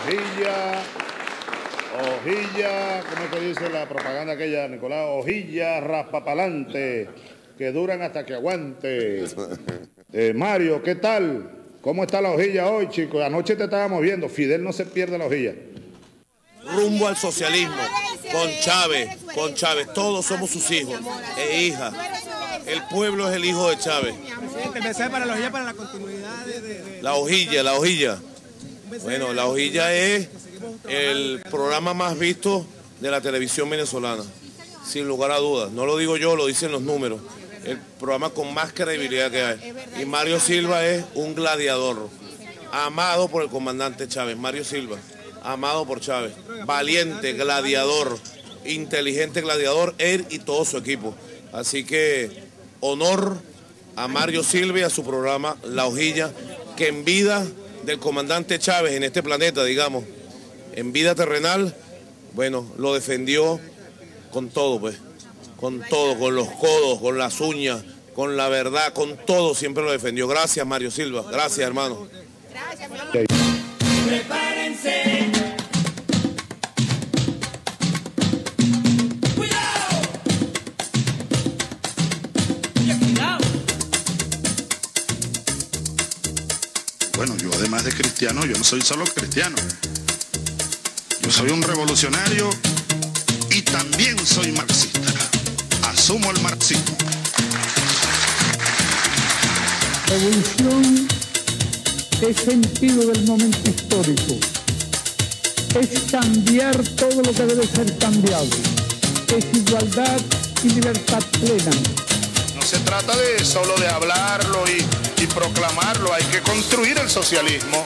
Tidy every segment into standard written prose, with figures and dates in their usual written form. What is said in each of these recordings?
hojilla, hojilla, ¿cómo es que dice la propaganda aquella, Nicolás? Hojilla raspapalante, que duran hasta que aguante. Mario, ¿qué tal? ¿Cómo está la hojilla hoy, chicos? Anoche te estábamos viendo, Fidel no se pierde la hojilla. Rumbo al socialismo, con Chávez, todos somos sus hijos e hijas. El pueblo es el hijo de Chávez. Presidente, mensaje para la hojilla, para la continuidad La hojilla. Bueno, la hojilla es el programa más visto de la televisión venezolana, sin lugar a dudas. No lo digo yo, lo dicen los números. El programa con más credibilidad que hay. Y Mario Silva es un gladiador, amado por el comandante Chávez. Mario Silva, amado por Chávez. Valiente, gladiador, inteligente gladiador, él y todo su equipo. Así que honor a Mario Silva y a su programa La Hojilla, que en vida del comandante Chávez en este planeta, digamos, en vida terrenal, bueno, lo defendió con todo, pues. Con todo, con los codos, con las uñas, con la verdad, con todo siempre lo defendió. Gracias, Mario Silva. Gracias, hermano. Gracias, hermano. Prepárense. ¡Cuidado! ¡Cuidado! Bueno, yo además de cristiano, yo no soy solo cristiano. Yo soy un revolucionario y también soy marxista. Asumo el marxismo. Revolución es sentido del momento histórico. Es cambiar todo lo que debe ser cambiado. Es igualdad y libertad plena. No se trata de solo de hablarlo y proclamarlo. Hay que construir el socialismo.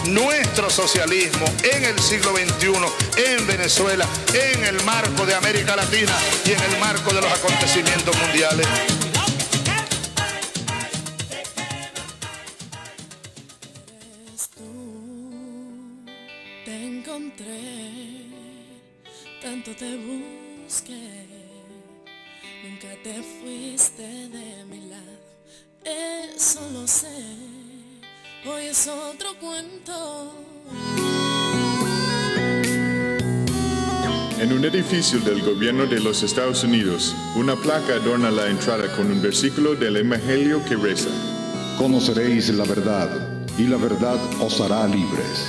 Nuestro socialismo en el siglo XXI, en Venezuela, en el marco de América Latina y en el marco de los acontecimientos mundiales. Eres tú, te encontré, tanto te busqué, nunca te fuiste de mi lado, eso lo sé. Hoy es otro cuento. En un edificio del gobierno de los Estados Unidos, una placa adorna la entrada con un versículo del Evangelio que reza: Conoceréis la verdad, y la verdad os hará libres.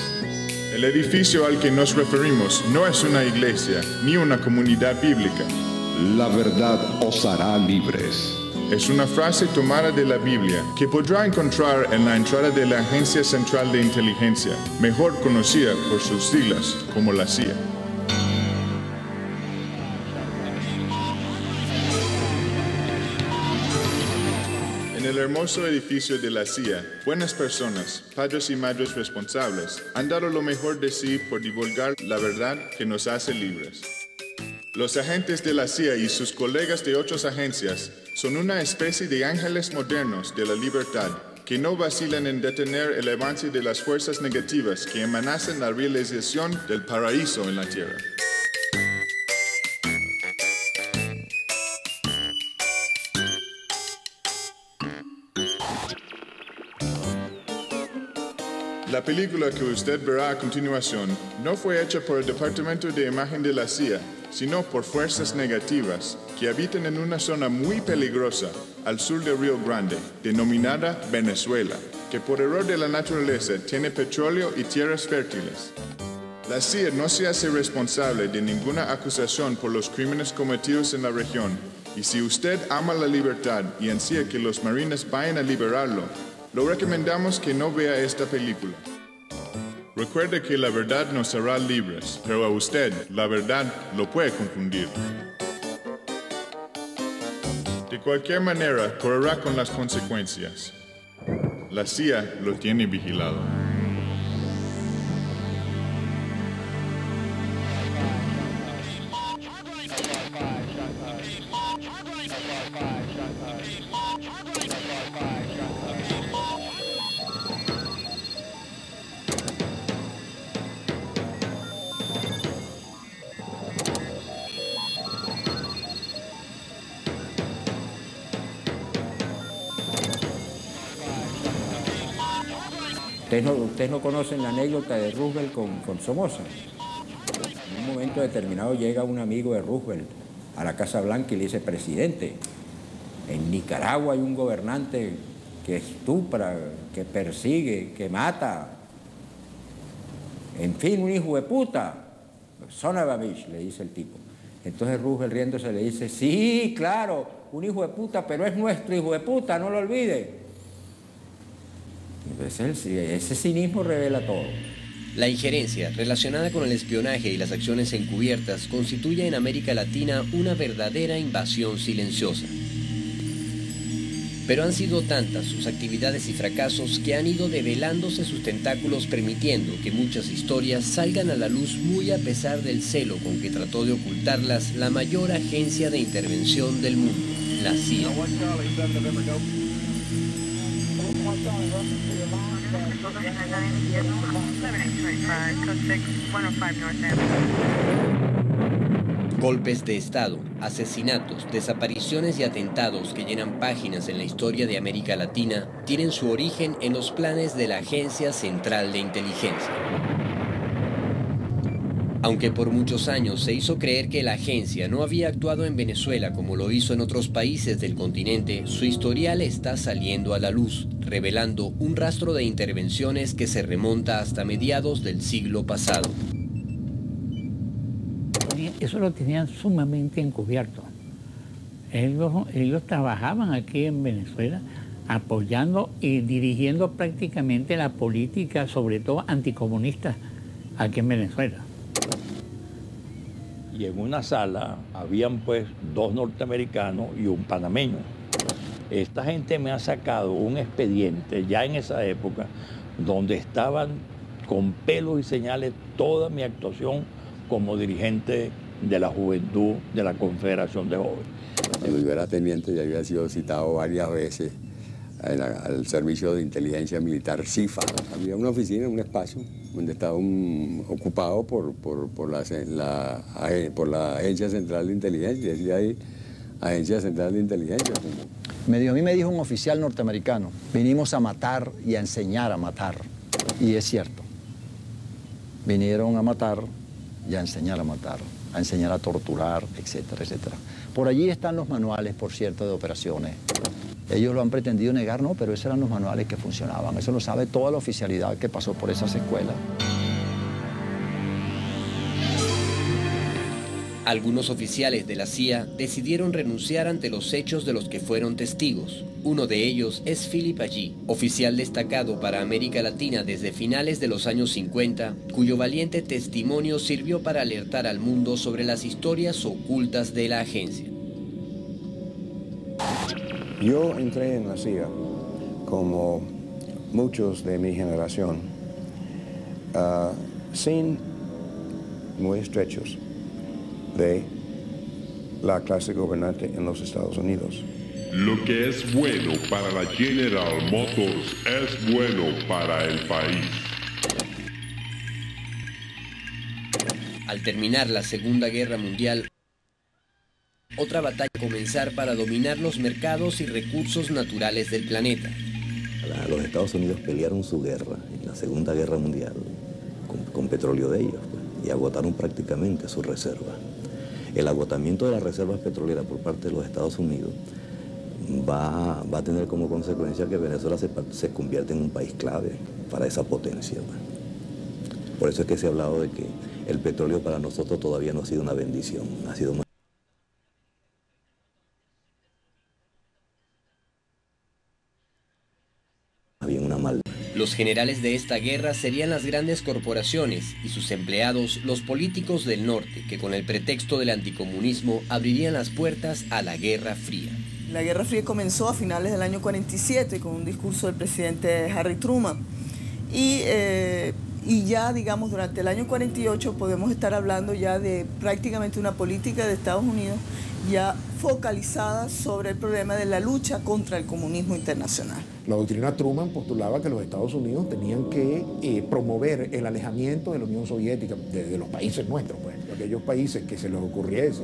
El edificio al que nos referimos no es una iglesia ni una comunidad bíblica. La verdad os hará libres. Es una frase tomada de la Biblia que podrá encontrar en la entrada de la Agencia Central de Inteligencia, mejor conocida por sus siglas como la CIA. En el hermoso edificio de la CIA, buenas personas, padres y madres responsables, han dado lo mejor de sí por divulgar la verdad que nos hace libres. Los agentes de la CIA y sus colegas de otras agencias son una especie de ángeles modernos de la libertad que no vacilan en detener el avance de las fuerzas negativas que amenazan la realización del paraíso en la tierra. La película que usted verá a continuación no fue hecha por el Departamento de Imagen de la CIA, sino por fuerzas negativas que habitan en una zona muy peligrosa al sur de Río Grande, denominada Venezuela, que por error de la naturaleza tiene petróleo y tierras fértiles. La CIA no se hace responsable de ninguna acusación por los crímenes cometidos en la región, y si usted ama la libertad y ansía que los marines vayan a liberarlo, lo recomendamos que no vea esta película. Recuerde que la verdad nos hará libres, pero a usted la verdad lo puede confundir. De cualquier manera, correrá con las consecuencias. La CIA lo tiene vigilado. Ustedes no conocen la anécdota de Roosevelt con Somoza. En un momento determinado llega un amigo de Roosevelt a la Casa Blanca y le dice: presidente, en Nicaragua hay un gobernante que estupra, que persigue, que mata. En fin, un hijo de puta. Son of a bitch, le dice el tipo. Entonces Roosevelt, riéndose, le dice: sí, claro, un hijo de puta, pero es nuestro hijo de puta, no lo olvide. Entonces, ese cinismo revela todo. La injerencia relacionada con el espionaje y las acciones encubiertas constituye en América Latina una verdadera invasión silenciosa. Pero han sido tantas sus actividades y fracasos que han ido develándose sus tentáculos, permitiendo que muchas historias salgan a la luz muy a pesar del celo con que trató de ocultarlas la mayor agencia de intervención del mundo, la CIA. Golpes de Estado, asesinatos, desapariciones y atentados que llenan páginas en la historia de América Latina tienen su origen en los planes de la Agencia Central de Inteligencia. Aunque por muchos años se hizo creer que la agencia no había actuado en Venezuela como lo hizo en otros países del continente, su historial está saliendo a la luz, revelando un rastro de intervenciones que se remonta hasta mediados del siglo pasado. Eso lo tenían sumamente encubierto. Ellos trabajaban aquí en Venezuela apoyando y dirigiendo prácticamente la política, sobre todo anticomunista, aquí en Venezuela. Y en una sala habían pues 2 norteamericanos y un panameño. Esta gente me ha sacado un expediente ya en esa época donde estaban con pelos y señales toda mi actuación como dirigente de la juventud de la Confederación de Jóvenes. Cuando yo era teniente ya había sido citado varias veces al servicio de inteligencia militar CIFA. Había una oficina, un espacio, donde estaba ocupado por la Agencia Central de Inteligencia, y decía ahí Agencia Central de Inteligencia. A mí me dijo un oficial norteamericano: vinimos a matar y a enseñar a matar. Y es cierto, vinieron a matar y a enseñar a torturar, etcétera, etcétera. Por allí están los manuales, por cierto, de operaciones. Ellos lo han pretendido negar, no, pero esos eran los manuales que funcionaban. Eso lo sabe toda la oficialidad que pasó por esas escuelas. Algunos oficiales de la CIA decidieron renunciar ante los hechos de los que fueron testigos. Uno de ellos es Philip Allí, oficial destacado para América Latina desde finales de los años 50, cuyo valiente testimonio sirvió para alertar al mundo sobre las historias ocultas de la agencia. Yo entré en la CIA, como muchos de mi generación, sin muy estrechos de la clase gobernante en los Estados Unidos. Lo que es bueno para la General Motors es bueno para el país. Al terminar la Segunda Guerra Mundial, otra batalla comenzar para dominar los mercados y recursos naturales del planeta. Los Estados Unidos pelearon su guerra en la Segunda Guerra Mundial con petróleo de ellos, pues, y agotaron prácticamente sus reservas. El agotamiento de las reservas petroleras por parte de los Estados Unidos va a tener como consecuencia que Venezuela se convierta en un país clave para esa potencia, pues. Por eso es que se ha hablado de que el petróleo para nosotros todavía no ha sido una bendición, ha sido más bien una maldad. Los generales de esta guerra serían las grandes corporaciones y sus empleados, los políticos del norte, que con el pretexto del anticomunismo abrirían las puertas a la Guerra Fría. La Guerra Fría comenzó a finales del año 47 con un discurso del presidente Harry Truman. Y ya, digamos, durante el año 48 podemos estar hablando ya de prácticamente una política de Estados Unidos ya focalizada sobre el problema de la lucha contra el comunismo internacional. La doctrina Truman postulaba que los Estados Unidos tenían que promover el alejamiento de la Unión Soviética, de los países nuestros, pues, de aquellos países que se les ocurriese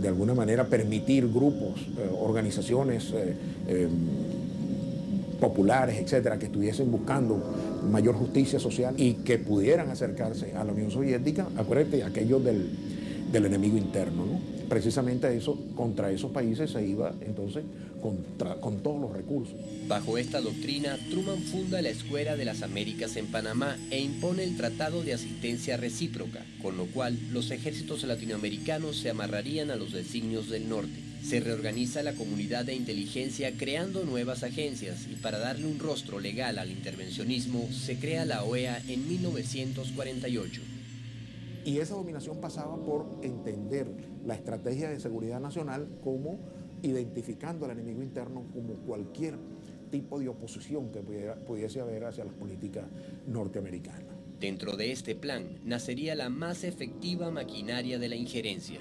de alguna manera permitir grupos, organizaciones populares, etcétera, que estuviesen buscando mayor justicia social y que pudieran acercarse a la Unión Soviética, acuérdate, aquello del enemigo interno, ¿no? Precisamente eso, contra esos países se iba entonces con todos los recursos. Bajo esta doctrina, Truman funda la Escuela de las Américas en Panamá e impone el Tratado de Asistencia Recíproca, con lo cual los ejércitos latinoamericanos se amarrarían a los designios del norte. Se reorganiza la comunidad de inteligencia creando nuevas agencias y para darle un rostro legal al intervencionismo se crea la OEA en 1948. Y esa dominación pasaba por entender la estrategia de seguridad nacional como identificando al enemigo interno como cualquier tipo de oposición que pudiese haber hacia las políticas norteamericanas. Dentro de este plan nacería la más efectiva maquinaria de la injerencia.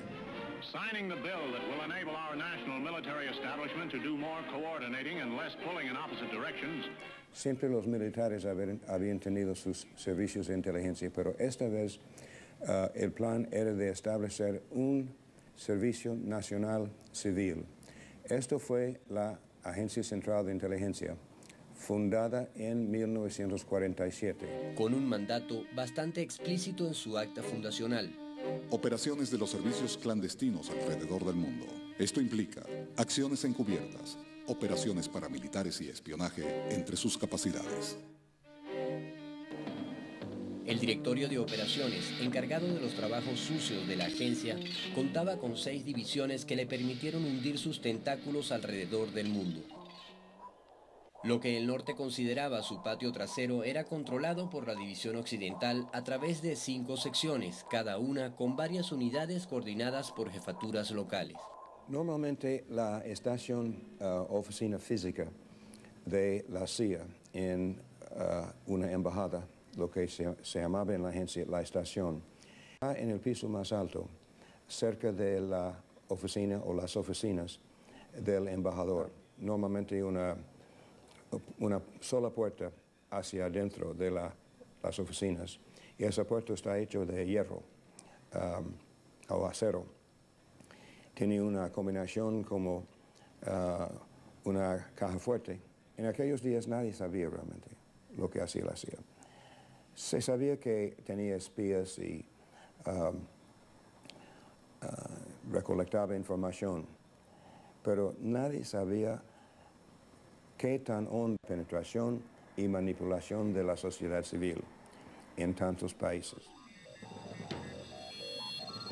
Signing the bill that will enable our national military establishment to do more coordinating and less pulling in opposite directions. Siempre los militares habían tenido sus servicios de inteligencia, pero esta vez el plan era de establecer un servicio nacional civil. Esto fue la Agencia Central de Inteligencia, fundada en 1947. Con un mandato bastante explícito en su acta fundacional. Operaciones de los servicios clandestinos alrededor del mundo. Esto implica acciones encubiertas, operaciones paramilitares y espionaje entre sus capacidades. El directorio de operaciones, encargado de los trabajos sucios de la agencia, contaba con 6 divisiones que le permitieron hundir sus tentáculos alrededor del mundo. Lo que el norte consideraba su patio trasero era controlado por la división occidental a través de 5 secciones, cada una con varias unidades coordinadas por jefaturas locales. Normalmente la estación oficina física de la CIA en una embajada, lo que se llamaba en la agencia la estación, en el piso más alto, cerca de la oficina o las oficinas del embajador. Normalmente una sola puerta hacia adentro de las oficinas, y esa puerta está hecha de hierro o acero. Tiene una combinación como una caja fuerte. En aquellos días nadie sabía realmente lo que hacía la CIA. Se sabía que tenía espías y recolectaba información, pero nadie sabía qué tan honda penetración y manipulación de la sociedad civil en tantos países.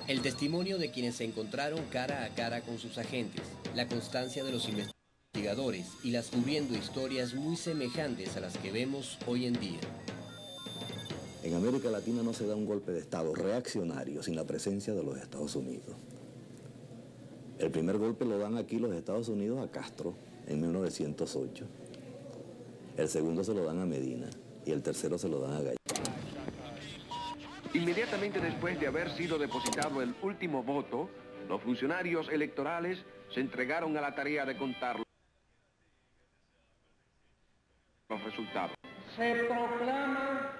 El testimonio de quienes se encontraron cara a cara con sus agentes, la constancia de los investigadores y las cubriendo historias muy semejantes a las que vemos hoy en día. En América Latina no se da un golpe de Estado reaccionario sin la presencia de los Estados Unidos. El primer golpe lo dan aquí los Estados Unidos a Castro en 1908. El segundo se lo dan a Medina y el tercero se lo dan a Gallo. Inmediatamente después de haber sido depositado el último voto, los funcionarios electorales se entregaron a la tarea de contar los resultados. Se proclama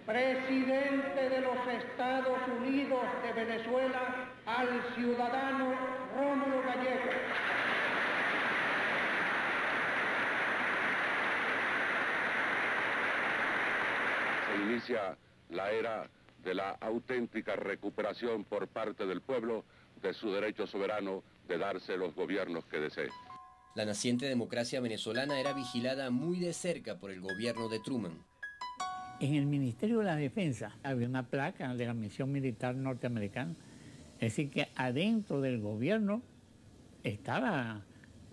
presidente de los Estados Unidos de Venezuela al ciudadano Rómulo Gallego. Se inicia la era de la auténtica recuperación por parte del pueblo de su derecho soberano de darse los gobiernos que desee. La naciente democracia venezolana era vigilada muy de cerca por el gobierno de Truman. En el Ministerio de la Defensa había una placa de la misión militar norteamericana. Es decir, que adentro del gobierno estaba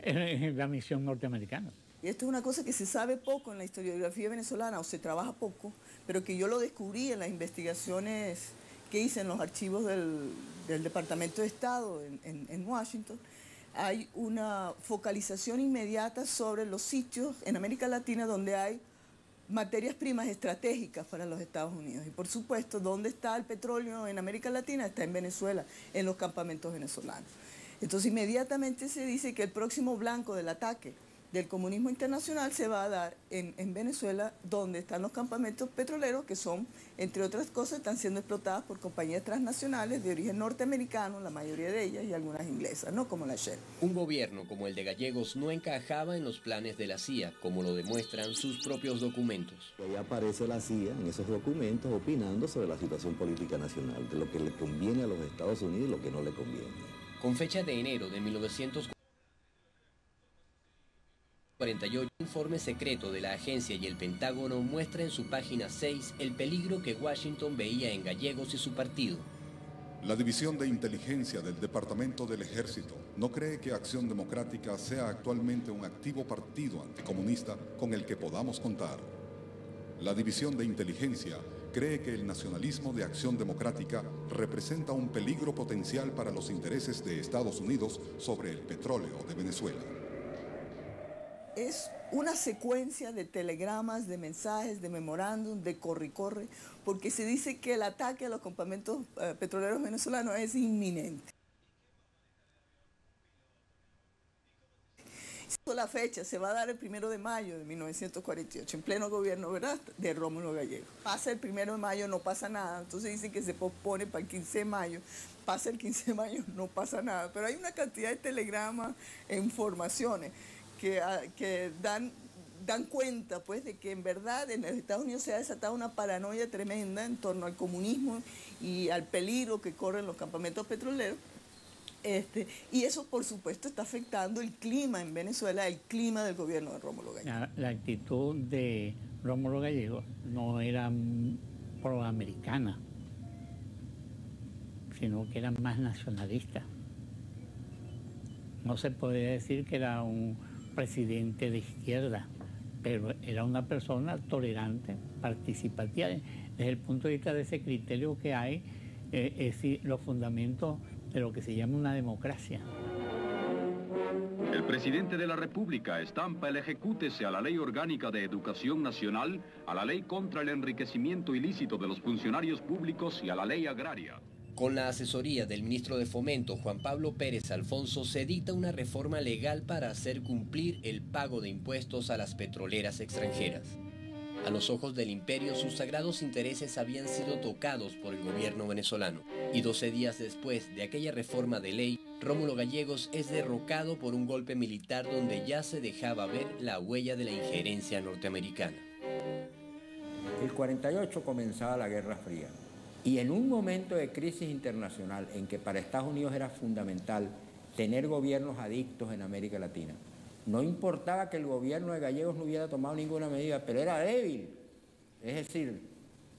la misión norteamericana. Y esto es una cosa que se sabe poco en la historiografía venezolana, o se trabaja poco, pero que yo lo descubrí en las investigaciones que hice en los archivos del Departamento de Estado en Washington. Hay una focalización inmediata sobre los sitios en América Latina donde hay materias primas estratégicas para los Estados Unidos. Y por supuesto, ¿dónde está el petróleo en América Latina? Está en Venezuela, en los campamentos venezolanos. Entonces inmediatamente se dice que el próximo blanco del ataque del comunismo internacional se va a dar en Venezuela, donde están los campamentos petroleros, que son, entre otras cosas, están siendo explotadas por compañías transnacionales de origen norteamericano, la mayoría de ellas, y algunas inglesas, ¿no? Como la Shell. Un gobierno como el de Gallegos no encajaba en los planes de la CIA, como lo demuestran sus propios documentos. Ahí aparece la CIA en esos documentos opinando sobre la situación política nacional, de lo que le conviene a los Estados Unidos y lo que no le conviene. Con fecha de enero de 1948, un informe secreto de la agencia y el Pentágono muestra en su página 6 el peligro que Washington veía en Gallegos y su partido. La División de Inteligencia del Departamento del Ejército no cree que Acción Democrática sea actualmente un activo partido anticomunista con el que podamos contar. La División de Inteligencia cree que el nacionalismo de Acción Democrática representa un peligro potencial para los intereses de Estados Unidos sobre el petróleo de Venezuela. Es una secuencia de telegramas, de mensajes, de memorándum, de corre-corre, porque se dice que el ataque a los campamentos petroleros venezolanos es inminente. La fecha se va a dar el 1 de mayo de 1948, en pleno gobierno, ¿verdad?, de Rómulo Gallegos. Pasa el 1 de mayo, no pasa nada, entonces dicen que se pospone para el 15 de mayo, pasa el 15 de mayo, no pasa nada, pero hay una cantidad de telegramas e informaciones que dan cuenta, pues, de que en verdad en los Estados Unidos se ha desatado una paranoia tremenda en torno al comunismo y al peligro que corren los campamentos petroleros. Y eso, por supuesto, está afectando el clima en Venezuela, el clima del gobierno de Rómulo Gallegos. La actitud de Rómulo Gallegos no era proamericana, sino que era más nacionalista. No se podía decir que era un presidente de izquierda, pero era una persona tolerante, participativa, desde el punto de vista de ese criterio que hay, es decir, los fundamentos de lo que se llama una democracia. El presidente de la República estampa el ejecútese a la Ley Orgánica de Educación Nacional, a la Ley contra el enriquecimiento ilícito de los funcionarios públicos y a la Ley Agraria. Con la asesoría del ministro de Fomento, Juan Pablo Pérez Alfonso, se dicta una reforma legal para hacer cumplir el pago de impuestos a las petroleras extranjeras. A los ojos del imperio, sus sagrados intereses habían sido tocados por el gobierno venezolano. Y 12 días después de aquella reforma de ley, Rómulo Gallegos es derrocado por un golpe militar donde ya se dejaba ver la huella de la injerencia norteamericana. El 48 comenzaba la Guerra Fría. Y en un momento de crisis internacional en que para Estados Unidos era fundamental tener gobiernos adictos en América Latina, no importaba que el gobierno de Gallegos no hubiera tomado ninguna medida, pero era débil. Es decir,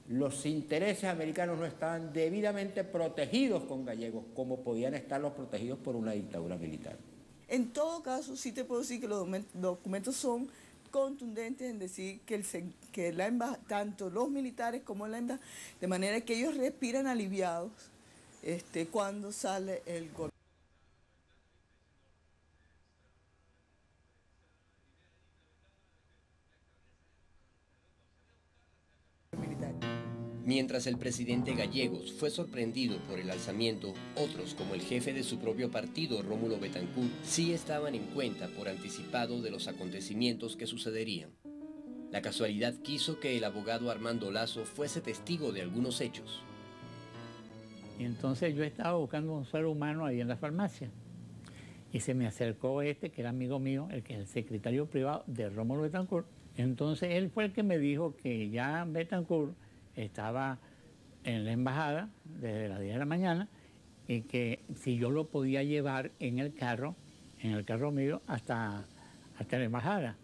los intereses americanos no estaban debidamente protegidos con Gallegos como podían estarlos protegidos por una dictadura militar. En todo caso, sí te puedo decir que los documentos son contundentes en decir que, tanto los militares como la embajada, de manera que ellos respiran aliviados cuando sale el golpe. Mientras el presidente Gallegos fue sorprendido por el alzamiento, otros, como el jefe de su propio partido, Rómulo Betancourt, sí estaban en cuenta por anticipado de los acontecimientos que sucederían. La casualidad quiso que el abogado Armando Lazo fuese testigo de algunos hechos. Y entonces yo estaba buscando un ser humano ahí en la farmacia. Y se me acercó que era amigo mío, el que es el secretario privado de Rómulo Betancourt. Entonces él fue el que me dijo que ya Betancourt estaba en la embajada desde las 10 de la mañana y que si yo lo podía llevar en el carro mío hasta la embajada.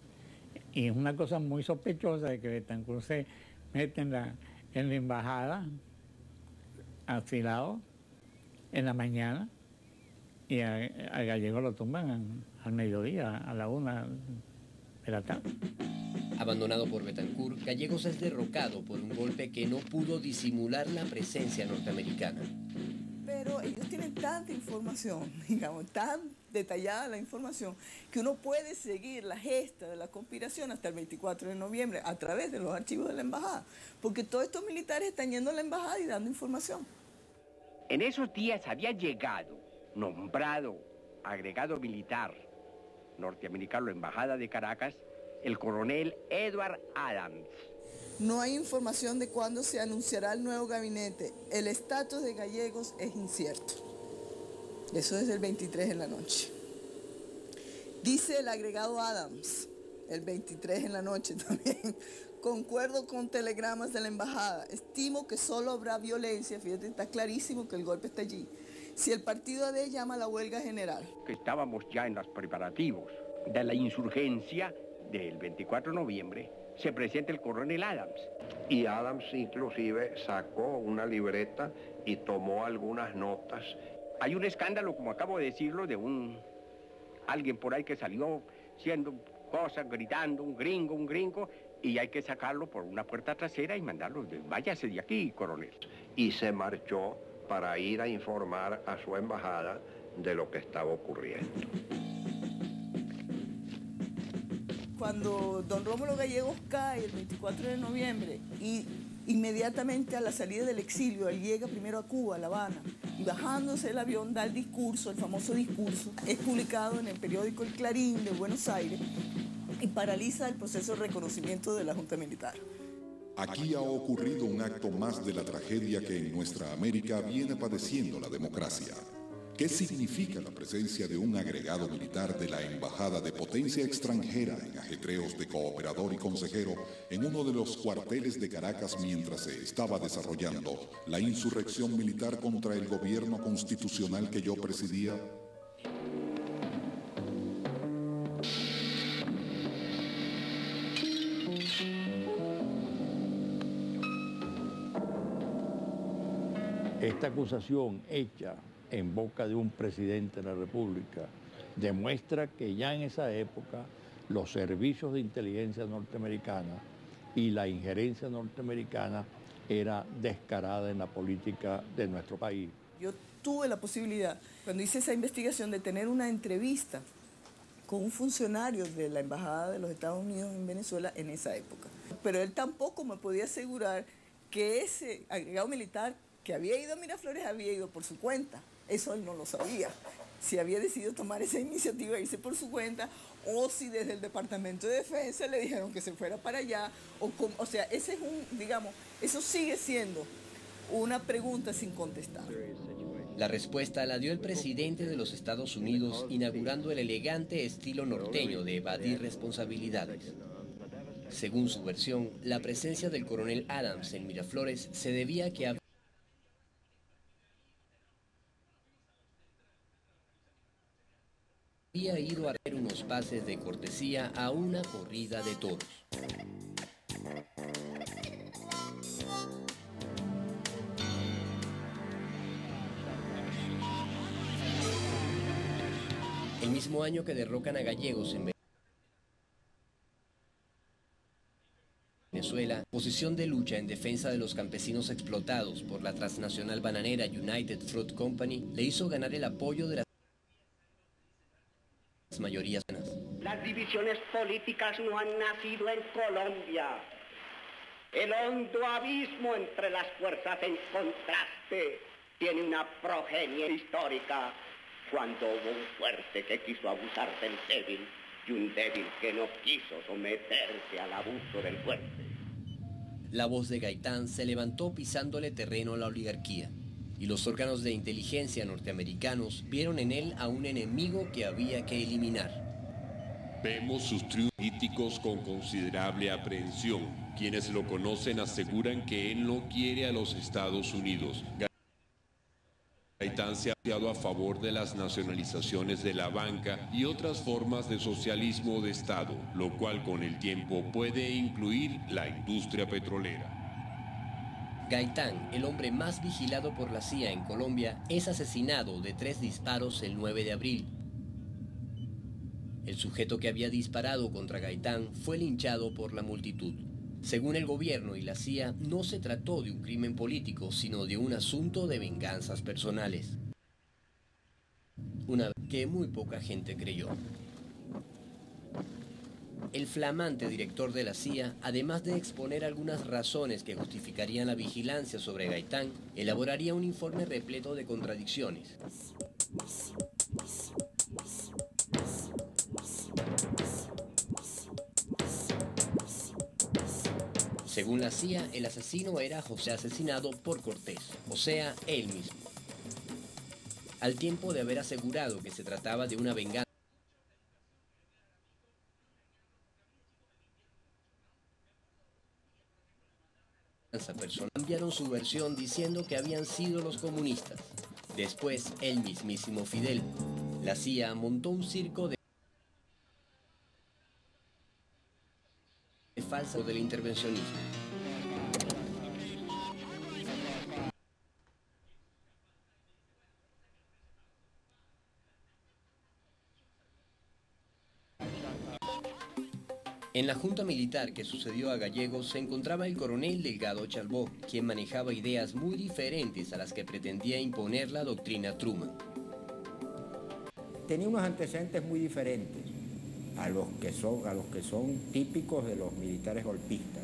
Y es una cosa muy sospechosa de que Betancourt se mete en la embajada afilado en la mañana y a Gallego lo tumban al mediodía, a la 1 de la tarde. Abandonado por Betancourt, Gallegos es derrocado por un golpe que no pudo disimular la presencia norteamericana. Pero ellos tienen tanta información, digamos, tan detallada la información, que uno puede seguir la gesta de la conspiración hasta el 24 de noviembre a través de los archivos de la embajada, porque todos estos militares están yendo a la embajada y dando información. En esos días había llegado, nombrado, agregado militar, norteamericano, la Embajada de Caracas, el coronel Edward Adams. No hay información de cuándo se anunciará el nuevo gabinete. El estatus de Gallegos es incierto. Eso es el 23 en la noche. Dice el agregado Adams, el 23 en la noche también, concuerdo con telegramas de la embajada, estimo que solo habrá violencia, fíjate, está clarísimo que el golpe está allí, si el partido AD llama a la huelga general. Que estábamos ya en los preparativos de la insurgencia del 24 de noviembre, se presenta el coronel Adams. Y Adams inclusive sacó una libreta y tomó algunas notas. Hay un escándalo, como acabo de decirlo, de alguien por ahí que salió haciendo cosas, gritando, un gringo, y hay que sacarlo por una puerta trasera y mandarlo, váyase de aquí, coronel. Y se marchó para ir a informar a su embajada de lo que estaba ocurriendo. Cuando don Rómulo Gallegos cae el 24 de noviembre y inmediatamente a la salida del exilio, él llega primero a Cuba, a La Habana, y bajándose el avión da el discurso, el famoso discurso, es publicado en el periódico El Clarín de Buenos Aires y paraliza el proceso de reconocimiento de la Junta Militar. Aquí ha ocurrido un acto más de la tragedia que en nuestra América viene padeciendo la democracia. ¿Qué significa la presencia de un agregado militar de la Embajada de potencia extranjera en ajetreos de cooperador y consejero en uno de los cuarteles de Caracas mientras se estaba desarrollando la insurrección militar contra el gobierno constitucional que yo presidía? Esta acusación hecha en boca de un presidente de la República demuestra que ya en esa época los servicios de inteligencia norteamericana y la injerencia norteamericana era descarada en la política de nuestro país. Yo tuve la posibilidad, cuando hice esa investigación, de tener una entrevista con un funcionario de la Embajada de los Estados Unidos en Venezuela en esa época. Pero él tampoco me podía asegurar que ese agregado militar que había ido a Miraflores había ido por su cuenta. Eso él no lo sabía. Si había decidido tomar esa iniciativa e irse por su cuenta, o si desde el Departamento de Defensa le dijeron que se fuera para allá, o sea, ese es digamos, eso sigue siendo una pregunta sin contestar. La respuesta la dio el presidente de los Estados Unidos, inaugurando el elegante estilo norteño de evadir responsabilidades. Según su versión, la presencia del coronel Adams en Miraflores se debía a que había ido a hacer unos pases de cortesía a una corrida de toros. El mismo año que derrocan a Gallegos en Venezuela, posición de lucha en defensa de los campesinos explotados por la transnacional bananera United Fruit Company le hizo ganar el apoyo de las mayorías. Las divisiones políticas no han nacido en Colombia. El hondo abismo entre las fuerzas en contraste tiene una progenie histórica, cuando hubo un fuerte que quiso abusar del débil y un débil que no quiso someterse al abuso del fuerte. La voz de Gaitán se levantó pisándole terreno a la oligarquía, y los órganos de inteligencia norteamericanos vieron en él a un enemigo que había que eliminar. Vemos sus triunfos políticos con considerable aprehensión. Quienes lo conocen aseguran que él no quiere a los Estados Unidos. Gaitán se ha asociado a favor de las nacionalizaciones de la banca y otras formas de socialismo de Estado, lo cual con el tiempo puede incluir la industria petrolera. Gaitán, el hombre más vigilado por la CIA en Colombia, es asesinado de 3 disparos el 9 de abril. El sujeto que había disparado contra Gaitán fue linchado por la multitud. Según el gobierno y la CIA, no se trató de un crimen político, sino de un asunto de venganzas personales. Una vez que muy poca gente creyó. El flamante director de la CIA, además de exponer algunas razones que justificarían la vigilancia sobre Gaitán, elaboraría un informe repleto de contradicciones. Según la CIA, el asesino era José asesinado por Cortés, o sea, él mismo. Al tiempo de haber asegurado que se trataba de una venganza personal, cambiaron su versión diciendo que habían sido los comunistas. Después, el mismísimo Fidel. La CIA montó un circo de falso del intervencionismo. En la junta militar que sucedió a Gallegos se encontraba el coronel Delgado Chalbaud, quien manejaba ideas muy diferentes a las que pretendía imponer la doctrina Truman. Tenía unos antecedentes muy diferentes a los que son típicos de los militares golpistas.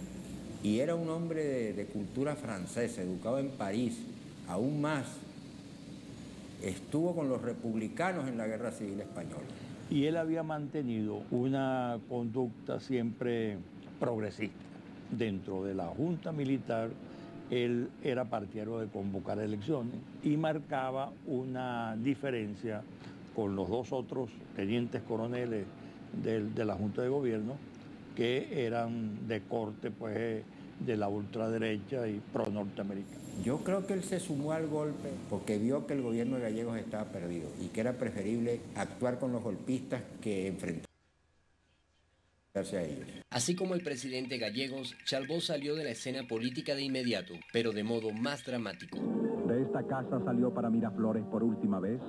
Y era un hombre de cultura francesa, educado en París, aún más. Estuvo con los republicanos en la Guerra Civil Española. Y él había mantenido una conducta siempre progresista. Dentro de la Junta Militar, él era partidario de convocar elecciones y marcaba una diferencia con los dos otros tenientes coroneles de la Junta de Gobierno, que eran de corte pues, de la ultraderecha y pro-norteamericana. Yo creo que él se sumó al golpe porque vio que el gobierno de Gallegos estaba perdido y que era preferible actuar con los golpistas que enfrentarse a ellos. Así como el presidente Gallegos, Chalbaud salió de la escena política de inmediato, pero de modo más dramático. De esta casa salió para Miraflores por última vez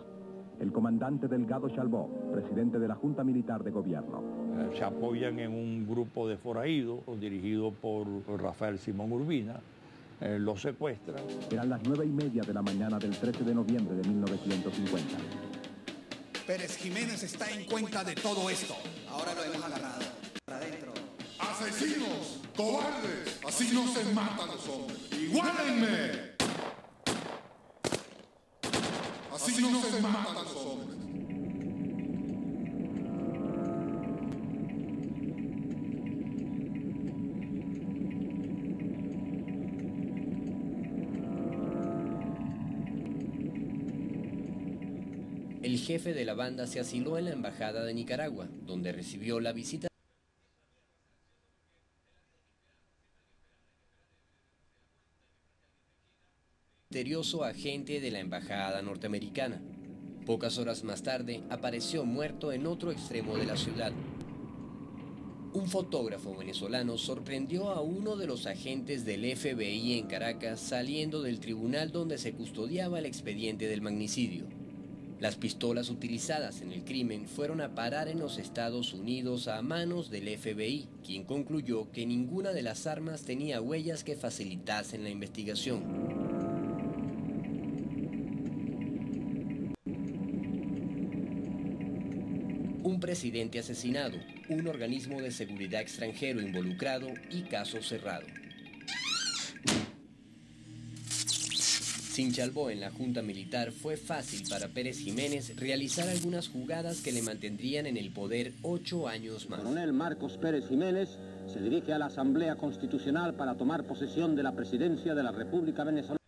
el comandante Delgado Chalbaud, presidente de la Junta Militar de Gobierno. Se apoyan en un grupo de forajidos dirigido por Rafael Simón Urbina. Los secuestran. Eran las 9:30 de la mañana del 13 de noviembre de 1950. Pérez Jiménez está en cuenta de todo esto. Ahora lo hemos agarrado. Para adentro. ¡Asesinos! ¡Cobardes! Así no se matan los hombres. ¡Igualenme! Así no se matan los hombres. El jefe de la banda se asiló en la embajada de Nicaragua, donde recibió la visita misterioso agente de la embajada norteamericana. Pocas horas más tarde apareció muerto en otro extremo de la ciudad. Un fotógrafo venezolano sorprendió a uno de los agentes del FBI en Caracas saliendo del tribunal donde se custodiaba el expediente del magnicidio. Las pistolas utilizadas en el crimen fueron a parar en los Estados Unidos a manos del FBI, quien concluyó que ninguna de las armas tenía huellas que facilitasen la investigación. Un presidente asesinado, un organismo de seguridad extranjero involucrado y caso cerrado. Sin Chalbaud en la Junta Militar fue fácil para Pérez Jiménez realizar algunas jugadas que le mantendrían en el poder 8 años más. Coronel Marcos Pérez Jiménez se dirige a la Asamblea Constitucional para tomar posesión de la presidencia de la República Venezolana.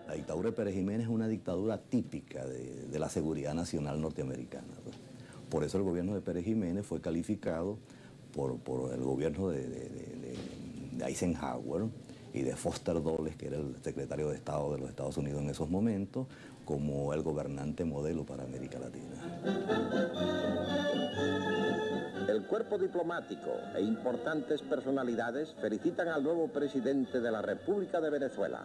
La dictadura de Pérez Jiménez es una dictadura típica de la seguridad nacional norteamericana. Por eso el gobierno de Pérez Jiménez fue calificado por el gobierno de Eisenhower y de Foster Dulles, que era el secretario de Estado de los Estados Unidos en esos momentos, como el gobernante modelo para América Latina. El cuerpo diplomático e importantes personalidades felicitan al nuevo presidente de la República de Venezuela.